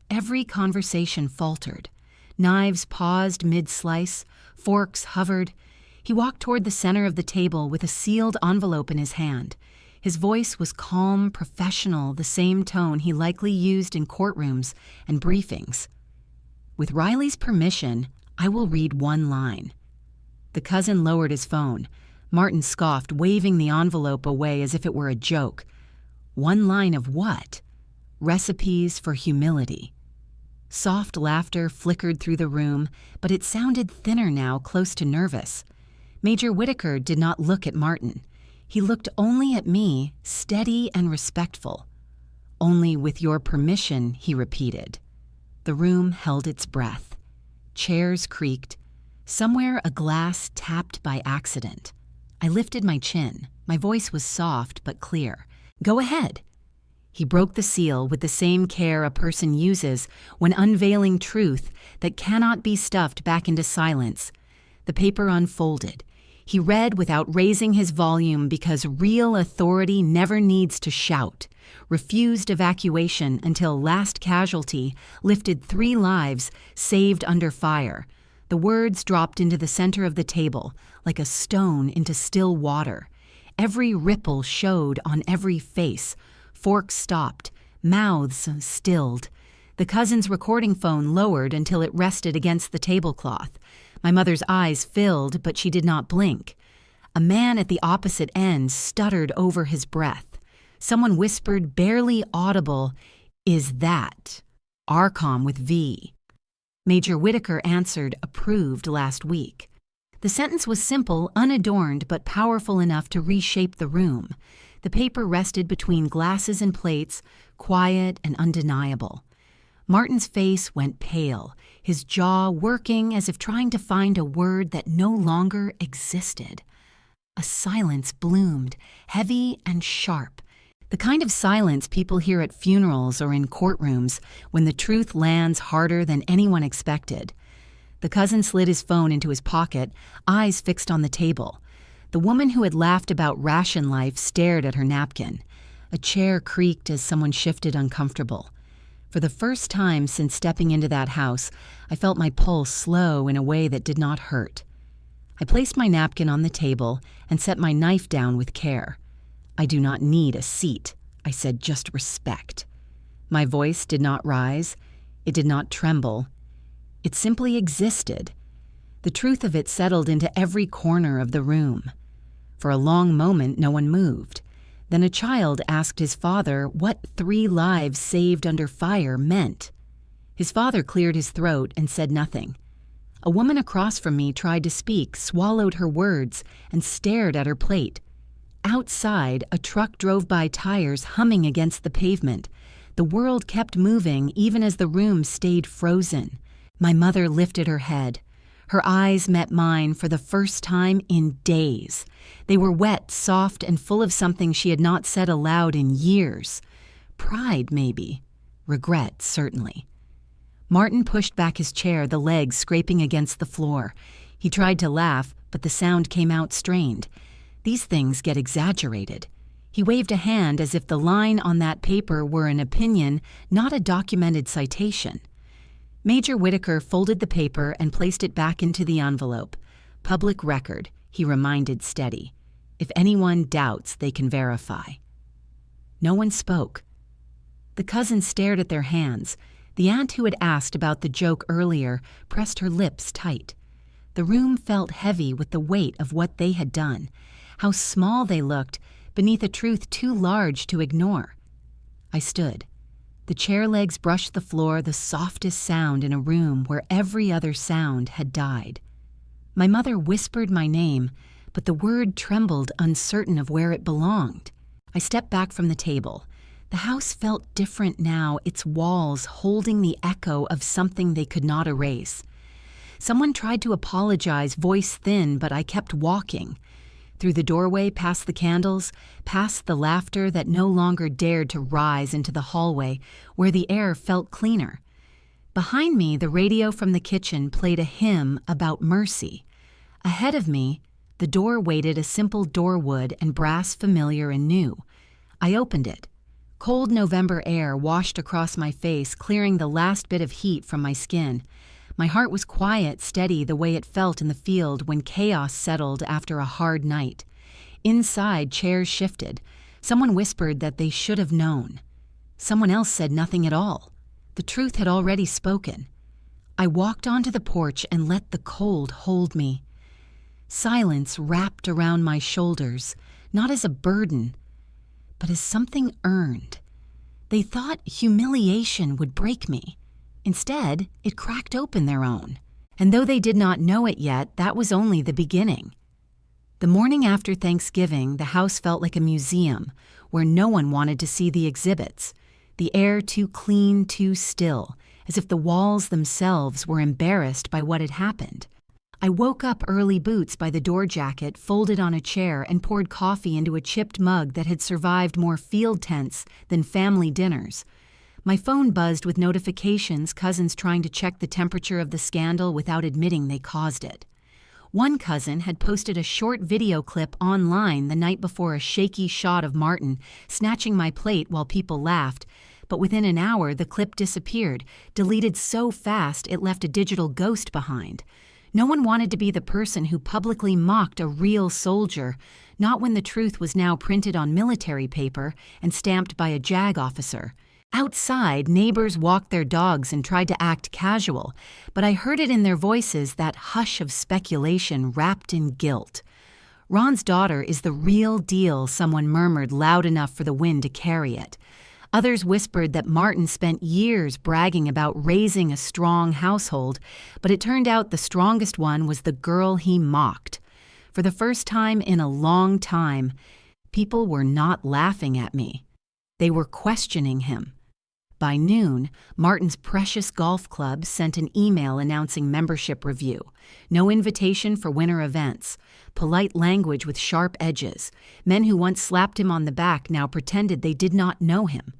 Every conversation faltered. Knives paused mid-slice, forks hovered. He walked toward the center of the table with a sealed envelope in his hand. His voice was calm, professional, the same tone he likely used in courtrooms and briefings. With Riley's permission, I will read one line. The cousin lowered his phone. Martin scoffed, waving the envelope away as if it were a joke. One line of what? Recipes for humility. Soft laughter flickered through the room, but it sounded thinner now, close to nervous. Major Whitaker did not look at Martin. He looked only at me, steady and respectful. Only with your permission, he repeated. The room held its breath. Chairs creaked. Somewhere a glass tapped by accident. I lifted my chin. My voice was soft but clear. Go ahead. He broke the seal with the same care a person uses when unveiling truth that cannot be stuffed back into silence. The paper unfolded. He read without raising his volume because real authority never needs to shout. Refused evacuation until last casualty lifted 3 lives saved under fire. The words dropped into the center of the table like a stone into still water. Every ripple showed on every face. Forks stopped, mouths stilled. The cousin's recording phone lowered until it rested against the tablecloth. My mother's eyes filled, but she did not blink. A man at the opposite end stuttered over his breath. Someone whispered, barely audible, "Is that Arcom with V?" Major Whitaker answered, approved last week. The sentence was simple, unadorned, but powerful enough to reshape the room. The paper rested between glasses and plates, quiet and undeniable. Martin's face went pale, his jaw working as if trying to find a word that no longer existed. A silence bloomed, heavy and sharp. The kind of silence people hear at funerals or in courtrooms when the truth lands harder than anyone expected. The cousin slid his phone into his pocket, eyes fixed on the table. The woman who had laughed about ration life stared at her napkin. A chair creaked as someone shifted uncomfortable. For the first time since stepping into that house, I felt my pulse slow in a way that did not hurt. I placed my napkin on the table and set my knife down with care. I do not need a seat, I said, just respect. My voice did not rise. It did not tremble. It simply existed. The truth of it settled into every corner of the room. For a long moment, no one moved. Then a child asked his father what 3 lives saved under fire meant. His father cleared his throat and said nothing. A woman across from me tried to speak, swallowed her words, and stared at her plate. Outside, a truck drove by, tires humming against the pavement. The world kept moving even as the room stayed frozen. My mother lifted her head. Her eyes met mine for the first time in days. They were wet, soft, and full of something she had not said aloud in years. Pride, maybe. Regret, certainly. Martin pushed back his chair, the legs scraping against the floor. He tried to laugh, but the sound came out strained. These things get exaggerated. He waved a hand as if the line on that paper were an opinion, not a documented citation. Major Whitaker folded the paper and placed it back into the envelope. Public record, he reminded steady. If anyone doubts, they can verify. No one spoke. The cousins stared at their hands. The aunt who had asked about the joke earlier pressed her lips tight. The room felt heavy with the weight of what they had done. how small they looked beneath a truth too large to ignore. I stood. The chair legs brushed the floor, the softest sound in a room where every other sound had died. My mother whispered my name, but the word trembled, uncertain of where it belonged. I stepped back from the table. The house felt different now, its walls holding the echo of something they could not erase. Someone tried to apologize, voice thin, but I kept walking. Through the doorway, past the candles, past the laughter that no longer dared to rise into the hallway where the air felt cleaner. Behind me, the radio from the kitchen played a hymn about mercy. Ahead of me, the door waited, a simple door wood and brass familiar and new. I opened it. Cold November air washed across my face, clearing the last bit of heat from my skin. My heart was quiet, steady, the way it felt in the field when chaos settled after a hard night. Inside, chairs shifted. Someone whispered that they should have known. Someone else said nothing at all. The truth had already spoken. I walked onto the porch and let the cold hold me. Silence wrapped around my shoulders, not as a burden, but as something earned. They thought humiliation would break me. Instead, it cracked open their own. And though they did not know it yet, that was only the beginning. The morning after Thanksgiving, the house felt like a museum where no one wanted to see the exhibits. The air too clean, too still, as if the walls themselves were embarrassed by what had happened. I woke up early, boots by the door jacket, folded on a chair, and poured coffee into a chipped mug that had survived more field tents than family dinners. My phone buzzed with notifications, cousins trying to check the temperature of the scandal without admitting they caused it. One cousin had posted a short video clip online the night before, a shaky shot of Martin snatching my plate while people laughed, but within an hour the clip disappeared, deleted so fast it left a digital ghost behind. No one wanted to be the person who publicly mocked a real soldier, not when the truth was now printed on military paper and stamped by a JAG officer. Outside, neighbors walked their dogs and tried to act casual, but I heard it in their voices, that hush of speculation wrapped in guilt. "Ron's daughter is the real deal," someone murmured loud enough for the wind to carry it. Others whispered that Martin spent years bragging about raising a strong household, but it turned out the strongest one was the girl he mocked. For the first time in a long time, people were not laughing at me. They were questioning him. By noon, Martin's precious golf club sent an email announcing membership review. No invitation for winter events. Polite language with sharp edges. Men who once slapped him on the back now pretended they did not know him.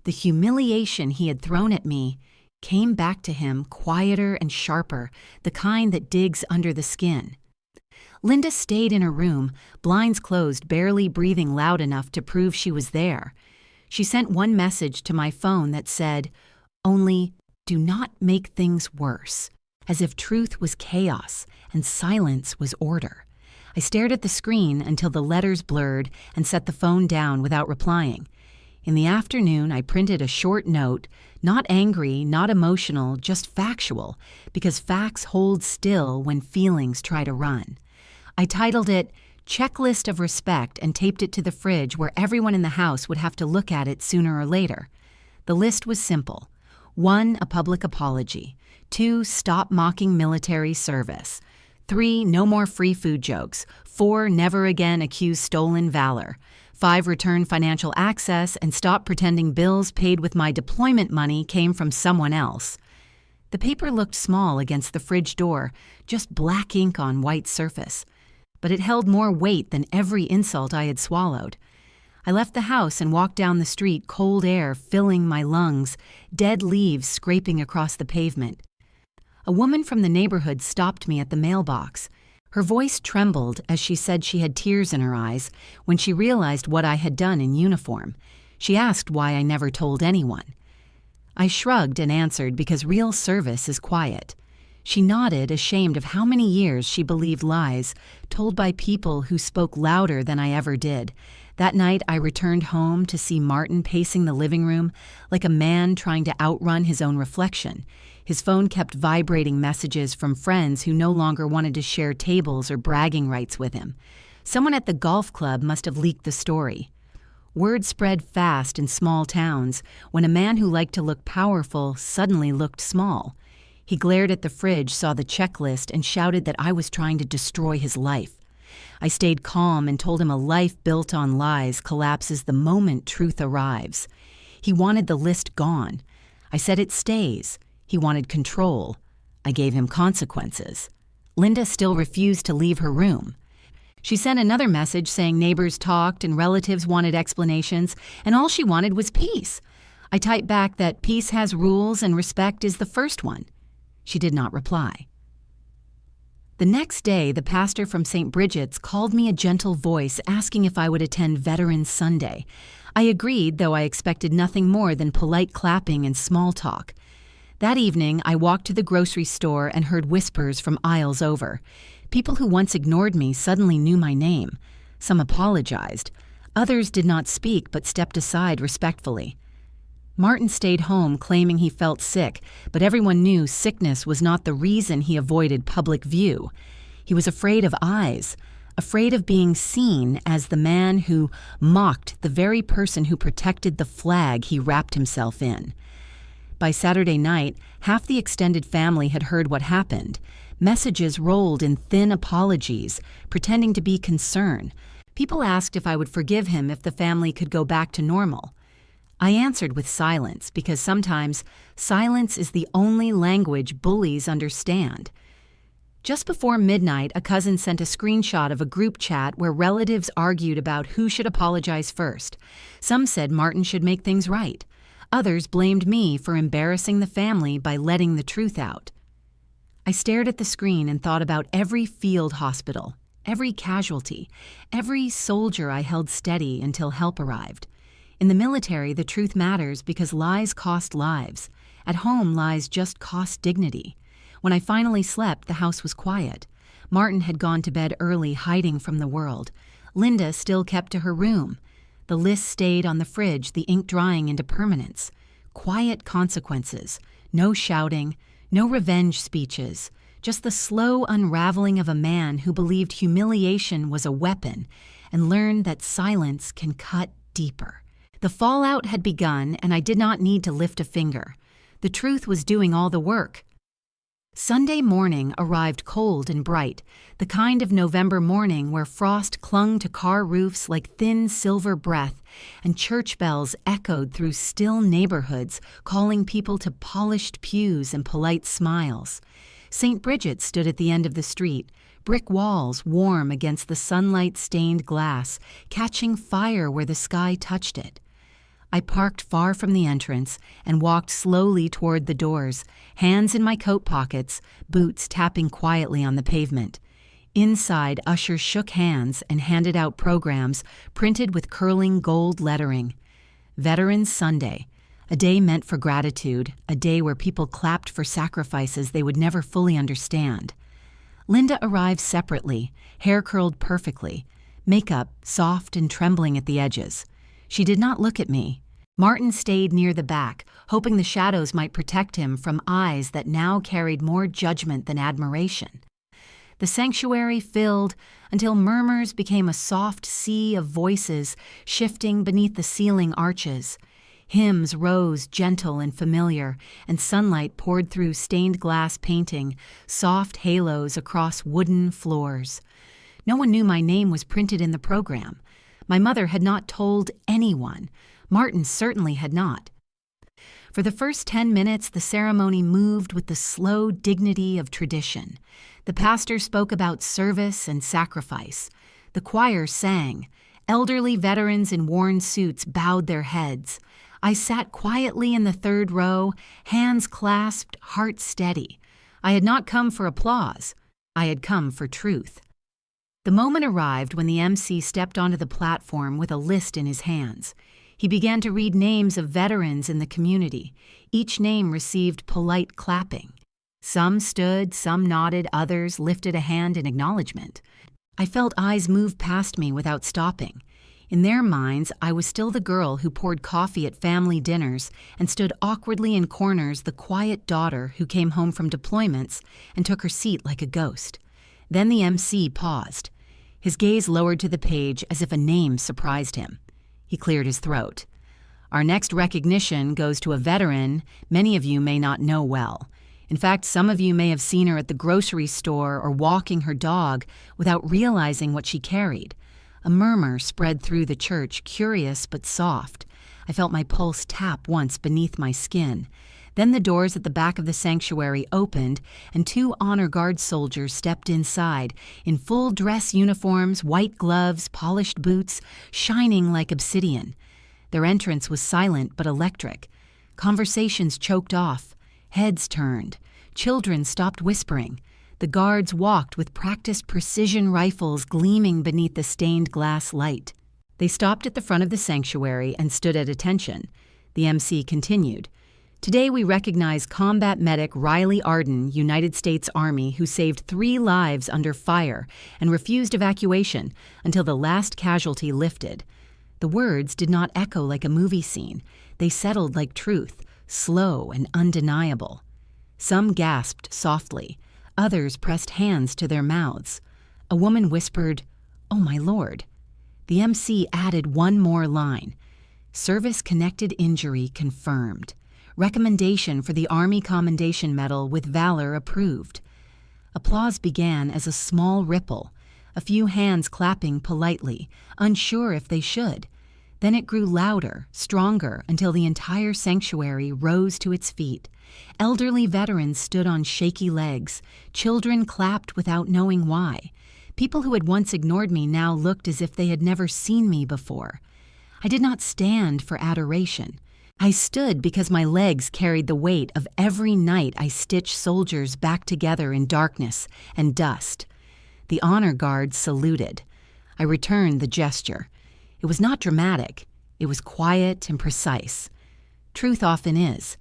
The humiliation he had thrown at me came back to him, quieter and sharper, the kind that digs under the skin. Linda stayed in her room, blinds closed, barely breathing loud enough to prove she was there. She sent one message to my phone that said, "Only do not make things worse," as if truth was chaos and silence was order. I stared at the screen until the letters blurred and set the phone down without replying. In the afternoon, I printed a short note, not angry, not emotional, just factual, because facts hold still when feelings try to run. I titled it, "Checklist of Respect," and taped it to the fridge where everyone in the house would have to look at it sooner or later. The list was simple. 1. A public apology. 2. Stop mocking military service. 3. No more free food jokes. 4. Never again accuse stolen valor. 5. Return financial access and stop pretending bills paid with my deployment money came from someone else. The paper looked small against the fridge door, just black ink on white surface. But it held more weight than every insult I had swallowed. I left the house and walked down the street, cold air filling my lungs, dead leaves scraping across the pavement. A woman from the neighborhood stopped me at the mailbox. Her voice trembled as she said she had tears in her eyes when she realized what I had done in uniform. She asked why I never told anyone. I shrugged and answered because real service is quiet. She nodded, ashamed of how many years she believed lies, told by people who spoke louder than I ever did. That night, I returned home to see Martin pacing the living room like a man trying to outrun his own reflection. His phone kept vibrating messages from friends who no longer wanted to share tables or bragging rights with him. Someone at the golf club must have leaked the story. Word spread fast in small towns when a man who liked to look powerful suddenly looked small. He glared at the fridge, saw the checklist, and shouted that I was trying to destroy his life. I stayed calm and told him a life built on lies collapses the moment truth arrives. He wanted the list gone. I said it stays. He wanted control. I gave him consequences. Linda still refused to leave her room. She sent another message saying neighbors talked and relatives wanted explanations, and all she wanted was peace. I typed back that peace has rules and respect is the first one. She did not reply. The next day, the pastor from St. Bridget's called me a gentle voice asking if I would attend Veterans Sunday. I agreed, though I expected nothing more than polite clapping and small talk. That evening, I walked to the grocery store and heard whispers from aisles over. People who once ignored me suddenly knew my name. Some apologized. Others did not speak but stepped aside respectfully. Martin stayed home claiming he felt sick, but everyone knew sickness was not the reason he avoided public view. He was afraid of eyes, afraid of being seen as the man who mocked the very person who protected the flag he wrapped himself in. By Saturday night, half the extended family had heard what happened. Messages rolled in thin apologies, pretending to be concerned. People asked if I would forgive him if the family could go back to normal. I answered with silence, because sometimes silence is the only language bullies understand. Just before midnight, a cousin sent a screenshot of a group chat where relatives argued about who should apologize first. Some said Martin should make things right. Others blamed me for embarrassing the family by letting the truth out. I stared at the screen and thought about every field hospital, every casualty, every soldier I held steady until help arrived. In the military, the truth matters because lies cost lives. At home, lies just cost dignity. When I finally slept, the house was quiet. Martin had gone to bed early, hiding from the world. Linda still kept to her room. The list stayed on the fridge, the ink drying into permanence. Quiet consequences. No shouting, no revenge speeches. Just the slow unraveling of a man who believed humiliation was a weapon and learned that silence can cut deeper. The fallout had begun, and I did not need to lift a finger. The truth was doing all the work. Sunday morning arrived cold and bright, the kind of November morning where frost clung to car roofs like thin silver breath, and church bells echoed through still neighborhoods, calling people to polished pews and polite smiles. St. Bridget stood at the end of the street, brick walls warm against the sunlight-stained glass, catching fire where the sky touched it. I parked far from the entrance and walked slowly toward the doors, hands in my coat pockets, boots tapping quietly on the pavement. Inside, ushers shook hands and handed out programs printed with curling gold lettering. Veterans Sunday, a day meant for gratitude, a day where people clapped for sacrifices they would never fully understand. Linda arrived separately, hair curled perfectly, makeup soft and trembling at the edges. She did not look at me. Martin stayed near the back, hoping the shadows might protect him from eyes that now carried more judgment than admiration. The sanctuary filled until murmurs became a soft sea of voices shifting beneath the ceiling arches. Hymns rose gentle and familiar, and sunlight poured through stained glass painting, soft halos across wooden floors. No one knew my name was printed in the program. My mother had not told anyone. Martin certainly had not. For the first 10 minutes, the ceremony moved with the slow dignity of tradition. The pastor spoke about service and sacrifice. The choir sang. Elderly veterans in worn suits bowed their heads. I sat quietly in the third row, hands clasped, heart steady. I had not come for applause. I had come for truth. The moment arrived when the MC stepped onto the platform with a list in his hands. He began to read names of veterans in the community. Each name received polite clapping. Some stood, some nodded, others lifted a hand in acknowledgement. I felt eyes move past me without stopping. In their minds, I was still the girl who poured coffee at family dinners and stood awkwardly in corners, the quiet daughter who came home from deployments and took her seat like a ghost. Then the MC paused. His gaze lowered to the page as if a name surprised him. He cleared his throat. Our next recognition goes to a veteran many of you may not know well. In fact, some of you may have seen her at the grocery store or walking her dog without realizing what she carried. A murmur spread through the church, curious but soft. I felt my pulse tap once beneath my skin. Then the doors at the back of the sanctuary opened, and 2 honor guard soldiers stepped inside, in full dress uniforms, white gloves, polished boots, shining like obsidian. Their entrance was silent but electric. Conversations choked off. Heads turned. Children stopped whispering. The guards walked with practiced precision rifles gleaming beneath the stained glass light. They stopped at the front of the sanctuary and stood at attention. The MC continued. Today we recognize combat medic Riley Arden, United States Army, who saved 3 lives under fire and refused evacuation until the last casualty lifted. The words did not echo like a movie scene. They settled like truth, slow and undeniable. Some gasped softly. Others pressed hands to their mouths. A woman whispered, "Oh, my Lord." The MC added one more line. Service-connected injury confirmed. Recommendation for the Army Commendation Medal with Valor approved. Applause began as a small ripple, a few hands clapping politely, unsure if they should. Then it grew louder, stronger, until the entire sanctuary rose to its feet. Elderly veterans stood on shaky legs. Children clapped without knowing why. People who had once ignored me now looked as if they had never seen me before. I did not stand for adoration. I stood because my legs carried the weight of every night I stitched soldiers back together in darkness and dust. The honor guard saluted. I returned the gesture. It was not dramatic. It was quiet and precise. Truth often is.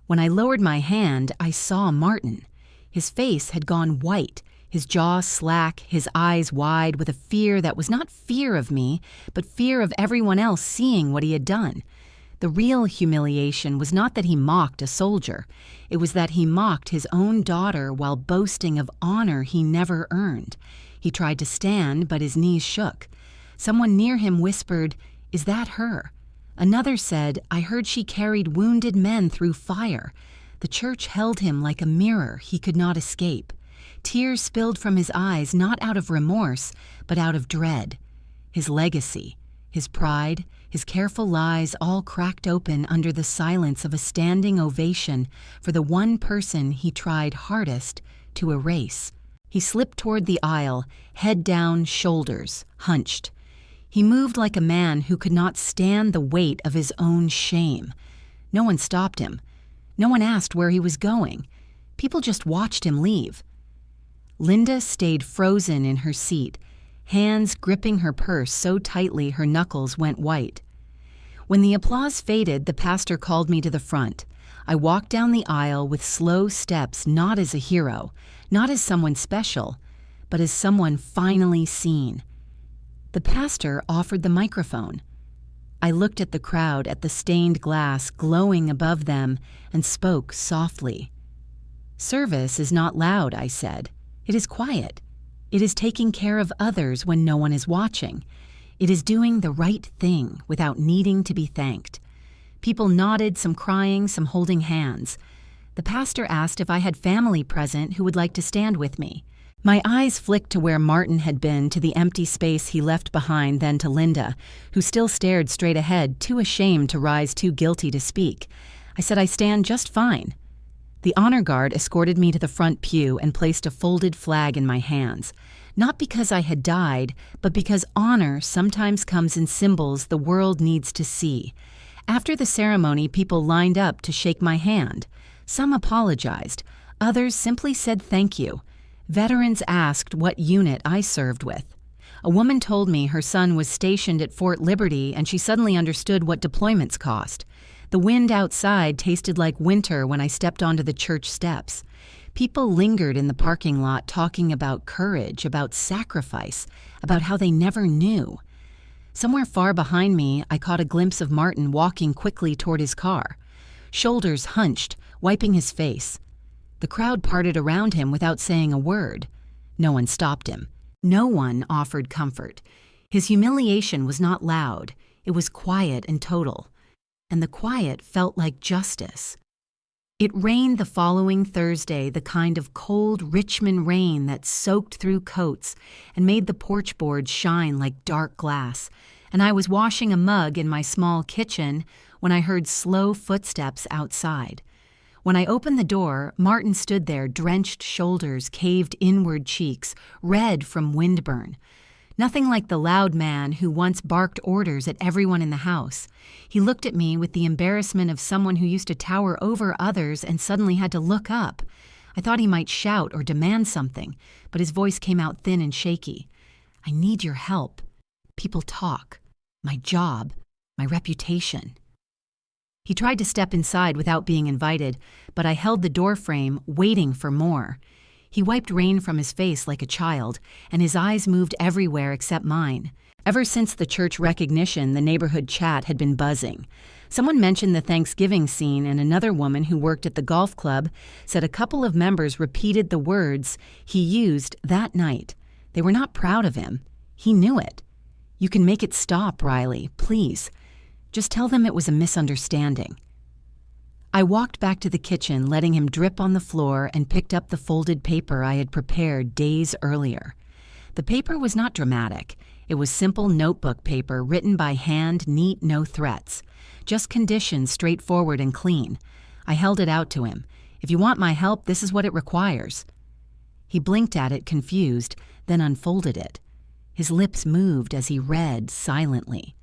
When I lowered my hand, I saw Martin. His face had gone white, his jaw slack, his eyes wide with a fear that was not fear of me, but fear of everyone else seeing what he had done. The real humiliation was not that he mocked a soldier. It was that he mocked his own daughter while boasting of honor he never earned. He tried to stand, but his knees shook. Someone near him whispered, "Is that her?" Another said, "I heard she carried wounded men through fire." The church held him like a mirror he could not escape. Tears spilled from his eyes not out of remorse, but out of dread. His legacy, his pride, his careful lies all cracked open under the silence of a standing ovation for the one person he tried hardest to erase. He slipped toward the aisle, head down, shoulders hunched. He moved like a man who could not stand the weight of his own shame. No one stopped him. No one asked where he was going. People just watched him leave. Linda stayed frozen in her seat, hands gripping her purse so tightly her knuckles went white. When the applause faded, the pastor called me to the front. I walked down the aisle with slow steps, not as a hero, not as someone special, but as someone finally seen. The pastor offered the microphone. I looked at the crowd, at the stained glass glowing above them, and spoke softly. "Service is not loud," I said. "It is quiet. It is taking care of others when no one is watching. It is doing the right thing without needing to be thanked." People nodded, some crying, some holding hands. The pastor asked if I had family present who would like to stand with me. My eyes flicked to where Martin had been, to the empty space he left behind, then to Linda, who still stared straight ahead, too ashamed to rise, too guilty to speak. I said, "I stand just fine." The honor guard escorted me to the front pew and placed a folded flag in my hands. Not because I had died, but because honor sometimes comes in symbols the world needs to see. After the ceremony, people lined up to shake my hand. Some apologized. Others simply said thank you. Veterans asked what unit I served with. A woman told me her son was stationed at Fort Liberty and she suddenly understood what deployments cost. The wind outside tasted like winter when I stepped onto the church steps. People lingered in the parking lot talking about courage, about sacrifice, about how they never knew. Somewhere far behind me, I caught a glimpse of Martin walking quickly toward his car. Shoulders hunched, wiping his face. The crowd parted around him without saying a word. No one stopped him. No one offered comfort. His humiliation was not loud. It was quiet and total. And the quiet felt like justice. It rained the following Thursday, the kind of cold Richmond rain that soaked through coats and made the porch boards shine like dark glass. And I was washing a mug in my small kitchen when I heard slow footsteps outside. When I opened the door, Martin stood there, drenched shoulders, caved inward cheeks, red from windburn. Nothing like the loud man who once barked orders at everyone in the house. He looked at me with the embarrassment of someone who used to tower over others and suddenly had to look up. I thought he might shout or demand something, but his voice came out thin and shaky. "I need your help. People talk. My job. My reputation." He tried to step inside without being invited, but I held the doorframe, waiting for more. He wiped rain from his face like a child, and his eyes moved everywhere except mine. Ever since the church recognition, the neighborhood chat had been buzzing. Someone mentioned the Thanksgiving scene, and another woman who worked at the golf club said a couple of members repeated the words he used that night. They were not proud of him. He knew it. "You can make it stop, Riley, please. Just tell them it was a misunderstanding." I walked back to the kitchen, letting him drip on the floor, and picked up the folded paper I had prepared days earlier. The paper was not dramatic. It was simple notebook paper written by hand, neat, no threats. Just conditions, straightforward and clean. I held it out to him. "If you want my help, this is what it requires." He blinked at it, confused, then unfolded it. His lips moved as he read silently.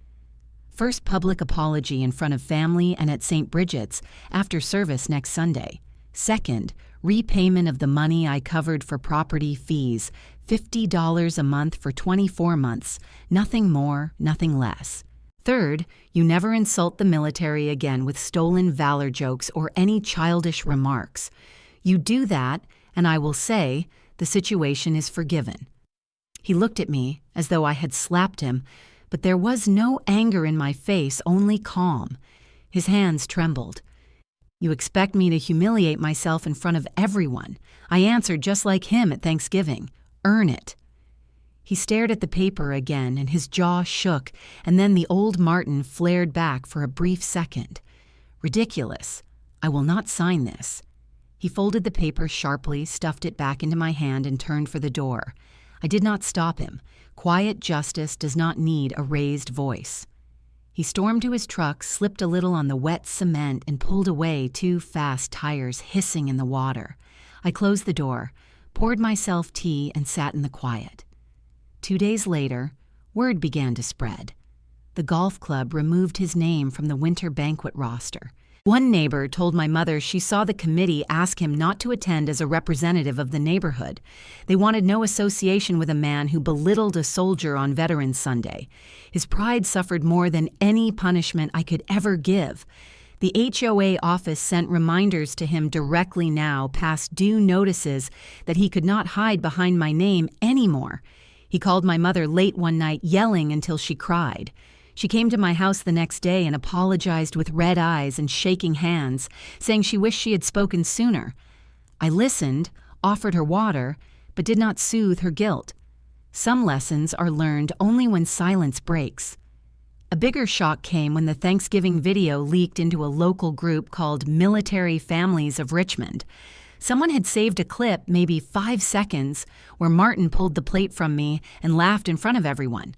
First public apology in front of family and at St. Bridget's after service next Sunday. Second, repayment of the money I covered for property fees, $50 a month for 24 months, nothing more, nothing less. Third, you never insult the military again with stolen valor jokes or any childish remarks. You do that, and I will say, the situation is forgiven. He looked at me as though I had slapped him, but there was no anger in my face, only calm. His hands trembled. "You expect me to humiliate myself in front of everyone. I answered just like him at Thanksgiving. Earn it." He stared at the paper again, and his jaw shook, and then the old Martin flared back for a brief second. "Ridiculous. I will not sign this." He folded the paper sharply, stuffed it back into my hand, and turned for the door. I did not stop him. Quiet justice does not need a raised voice. He stormed to his truck, slipped a little on the wet cement, and pulled away, two fast tires hissing in the water. I closed the door, poured myself tea, and sat in the quiet. 2 days later, word began to spread. The golf club removed his name from the winter banquet roster. One neighbor told my mother she saw the committee ask him not to attend as a representative of the neighborhood. They wanted no association with a man who belittled a soldier on Veterans Sunday. His pride suffered more than any punishment I could ever give. The HOA office sent reminders to him directly now, past due notices that he could not hide behind my name anymore. He called my mother late one night, yelling until she cried. She came to my house the next day and apologized with red eyes and shaking hands, saying she wished she had spoken sooner. I listened, offered her water, but did not soothe her guilt. Some lessons are learned only when silence breaks. A bigger shock came when the Thanksgiving video leaked into a local group called Military Families of Richmond. Someone had saved a clip, maybe 5 seconds, where Martin pulled the plate from me and laughed in front of everyone.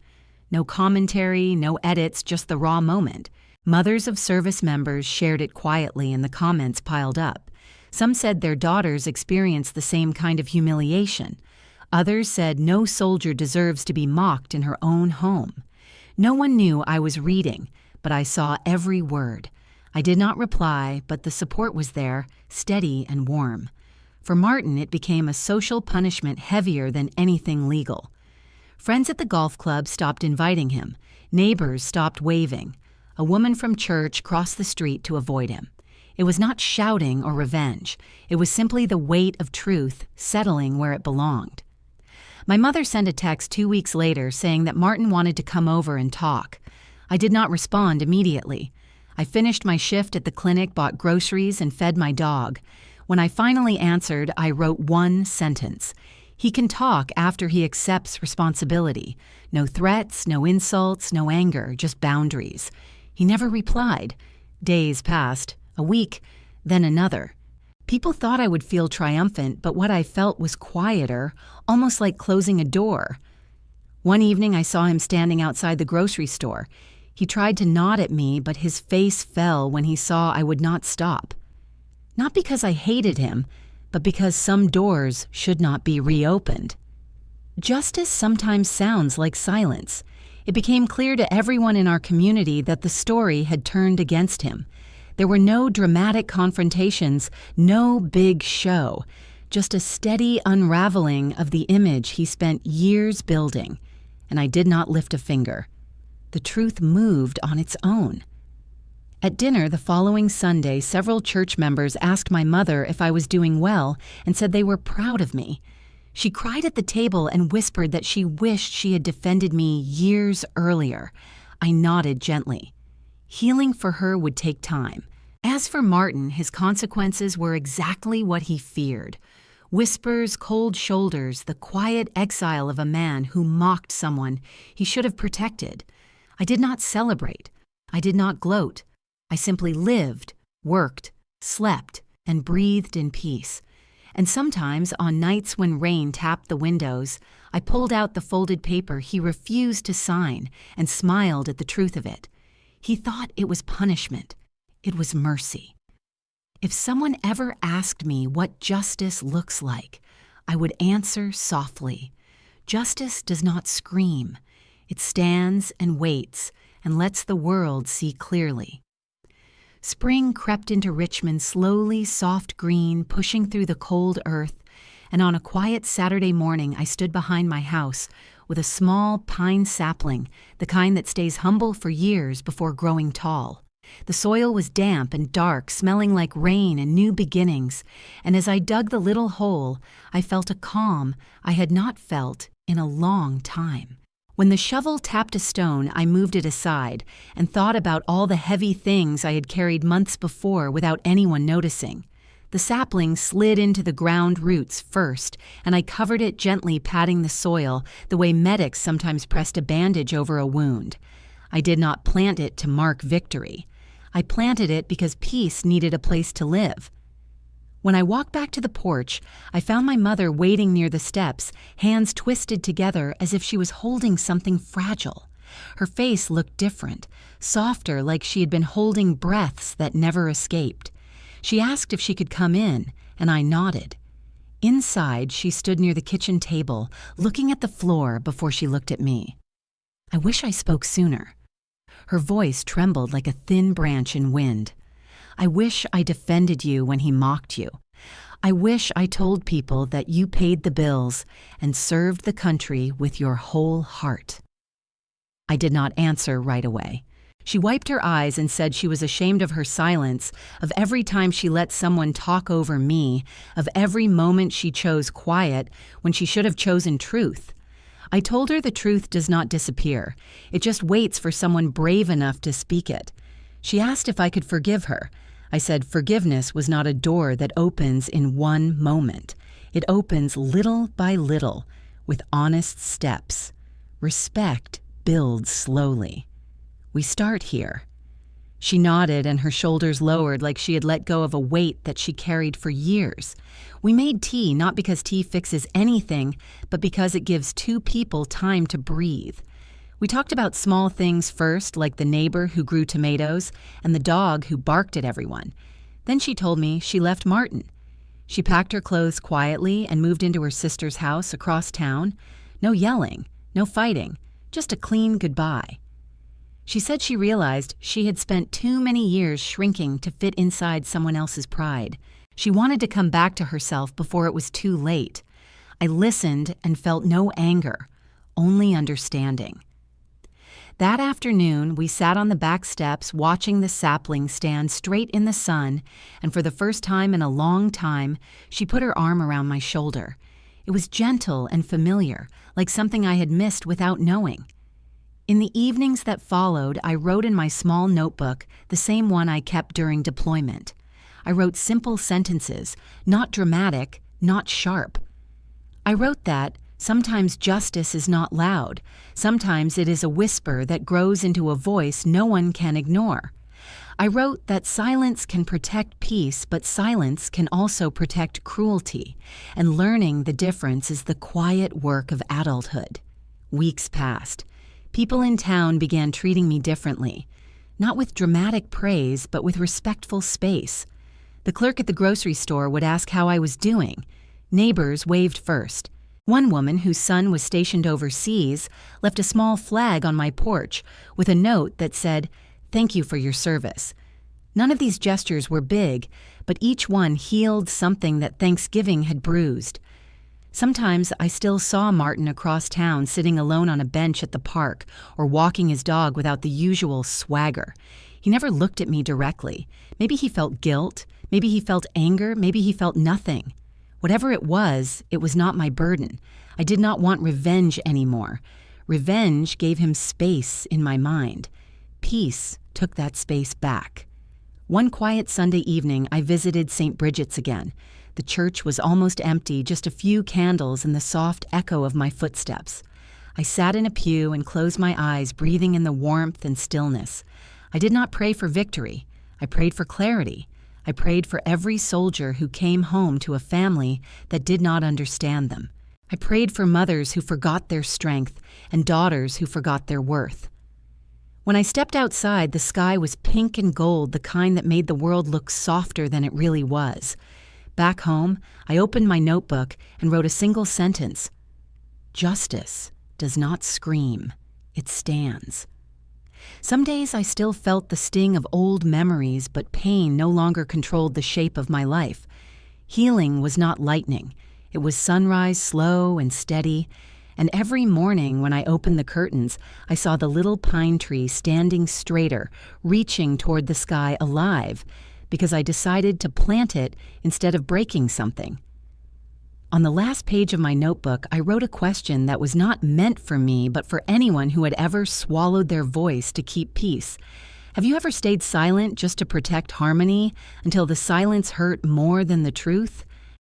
No commentary, no edits, just the raw moment. Mothers of service members shared it quietly and the comments piled up. Some said their daughters experienced the same kind of humiliation. Others said no soldier deserves to be mocked in her own home. No one knew I was reading, but I saw every word. I did not reply, but the support was there, steady and warm. For Martin, it became a social punishment heavier than anything legal. Friends at the golf club stopped inviting him. Neighbors stopped waving. A woman from church crossed the street to avoid him. It was not shouting or revenge. It was simply the weight of truth settling where it belonged. My mother sent a text 2 weeks later saying that Martin wanted to come over and talk. I did not respond immediately. I finished my shift at the clinic, bought groceries, and fed my dog. When I finally answered, I wrote one sentence. He can talk after he accepts responsibility. No threats, no insults, no anger, just boundaries. He never replied. Days passed, a week, then another. People thought I would feel triumphant, but what I felt was quieter, almost like closing a door. One evening I saw him standing outside the grocery store. He tried to nod at me, but his face fell when he saw I would not stop. Not because I hated him, but because some doors should not be reopened. Justice sometimes sounds like silence. It became clear to everyone in our community that the story had turned against him. There were no dramatic confrontations, no big show, just a steady unraveling of the image he spent years building, and I did not lift a finger. The truth moved on its own. At dinner the following Sunday, several church members asked my mother if I was doing well and said they were proud of me. She cried at the table and whispered that she wished she had defended me years earlier. I nodded gently. Healing for her would take time. As for Martin, his consequences were exactly what he feared. Whispers, cold shoulders, the quiet exile of a man who mocked someone he should have protected. I did not celebrate. I did not gloat. I simply lived, worked, slept, and breathed in peace. And sometimes, on nights when rain tapped the windows, I pulled out the folded paper he refused to sign and smiled at the truth of it. He thought it was punishment. It was mercy. If someone ever asked me what justice looks like, I would answer softly. Justice does not scream. It stands and waits and lets the world see clearly. Spring crept into Richmond slowly, soft green, pushing through the cold earth, and on a quiet Saturday morning I stood behind my house with a small pine sapling, the kind that stays humble for years before growing tall. The soil was damp and dark, smelling like rain and new beginnings, and as I dug the little hole, I felt a calm I had not felt in a long time. When the shovel tapped a stone, I moved it aside and thought about all the heavy things I had carried months before without anyone noticing. The sapling slid into the ground roots first, and I covered it gently, patting the soil, the way medics sometimes pressed a bandage over a wound. I did not plant it to mark victory. I planted it because peace needed a place to live. When I walked back to the porch, I found my mother waiting near the steps, hands twisted together as if she was holding something fragile. Her face looked different, softer, like she had been holding breaths that never escaped. She asked if she could come in, and I nodded. Inside, she stood near the kitchen table, looking at the floor before she looked at me. I wish I spoke sooner. Her voice trembled like a thin branch in wind. I wish I defended you when he mocked you. I wish I told people that you paid the bills and served the country with your whole heart. I did not answer right away. She wiped her eyes and said she was ashamed of her silence, of every time she let someone talk over me, of every moment she chose quiet when she should have chosen truth. I told her the truth does not disappear. It just waits for someone brave enough to speak it. She asked if I could forgive her. I said forgiveness was not a door that opens in one moment. It opens little by little, with honest steps. Respect builds slowly. We start here. She nodded and her shoulders lowered like she had let go of a weight that she carried for years. We made tea not because tea fixes anything, but because it gives two people time to breathe. We talked about small things first, like the neighbor who grew tomatoes and the dog who barked at everyone. Then she told me she left Martin. She packed her clothes quietly and moved into her sister's house across town. No yelling, no fighting, just a clean goodbye. She said she realized she had spent too many years shrinking to fit inside someone else's pride. She wanted to come back to herself before it was too late. I listened and felt no anger, only understanding. That afternoon, we sat on the back steps watching the sapling stand straight in the sun, and for the first time in a long time, she put her arm around my shoulder. It was gentle and familiar, like something I had missed without knowing. In the evenings that followed, I wrote in my small notebook, the same one I kept during deployment. I wrote simple sentences, not dramatic, not sharp. I wrote that sometimes justice is not loud. Sometimes it is a whisper that grows into a voice no one can ignore. I wrote that silence can protect peace, but silence can also protect cruelty, and learning the difference is the quiet work of adulthood. Weeks passed. People in town began treating me differently, not with dramatic praise, but with respectful space. The clerk at the grocery store would ask how I was doing. Neighbors waved first. One woman, whose son was stationed overseas, left a small flag on my porch with a note that said, "Thank you for your service." None of these gestures were big, but each one healed something that Thanksgiving had bruised. Sometimes I still saw Martin across town sitting alone on a bench at the park or walking his dog without the usual swagger. He never looked at me directly. Maybe he felt guilt, maybe he felt anger, maybe he felt nothing. Whatever it was not my burden. I did not want revenge anymore. Revenge gave him space in my mind. Peace took that space back. One quiet Sunday evening, I visited St. Bridget's again. The church was almost empty, just a few candles and the soft echo of my footsteps. I sat in a pew and closed my eyes, breathing in the warmth and stillness. I did not pray for victory. I prayed for clarity. I prayed for every soldier who came home to a family that did not understand them. I prayed for mothers who forgot their strength and daughters who forgot their worth. When I stepped outside, the sky was pink and gold, the kind that made the world look softer than it really was. Back home, I opened my notebook and wrote a single sentence. Justice does not scream, it stands. Some days I still felt the sting of old memories, but pain no longer controlled the shape of my life. Healing was not lightning. It was sunrise, slow and steady, and every morning when I opened the curtains, I saw the little pine tree standing straighter, reaching toward the sky alive, because I decided to plant it instead of breaking something. On the last page of my notebook, I wrote a question that was not meant for me, but for anyone who had ever swallowed their voice to keep peace. Have you ever stayed silent just to protect harmony until the silence hurt more than the truth?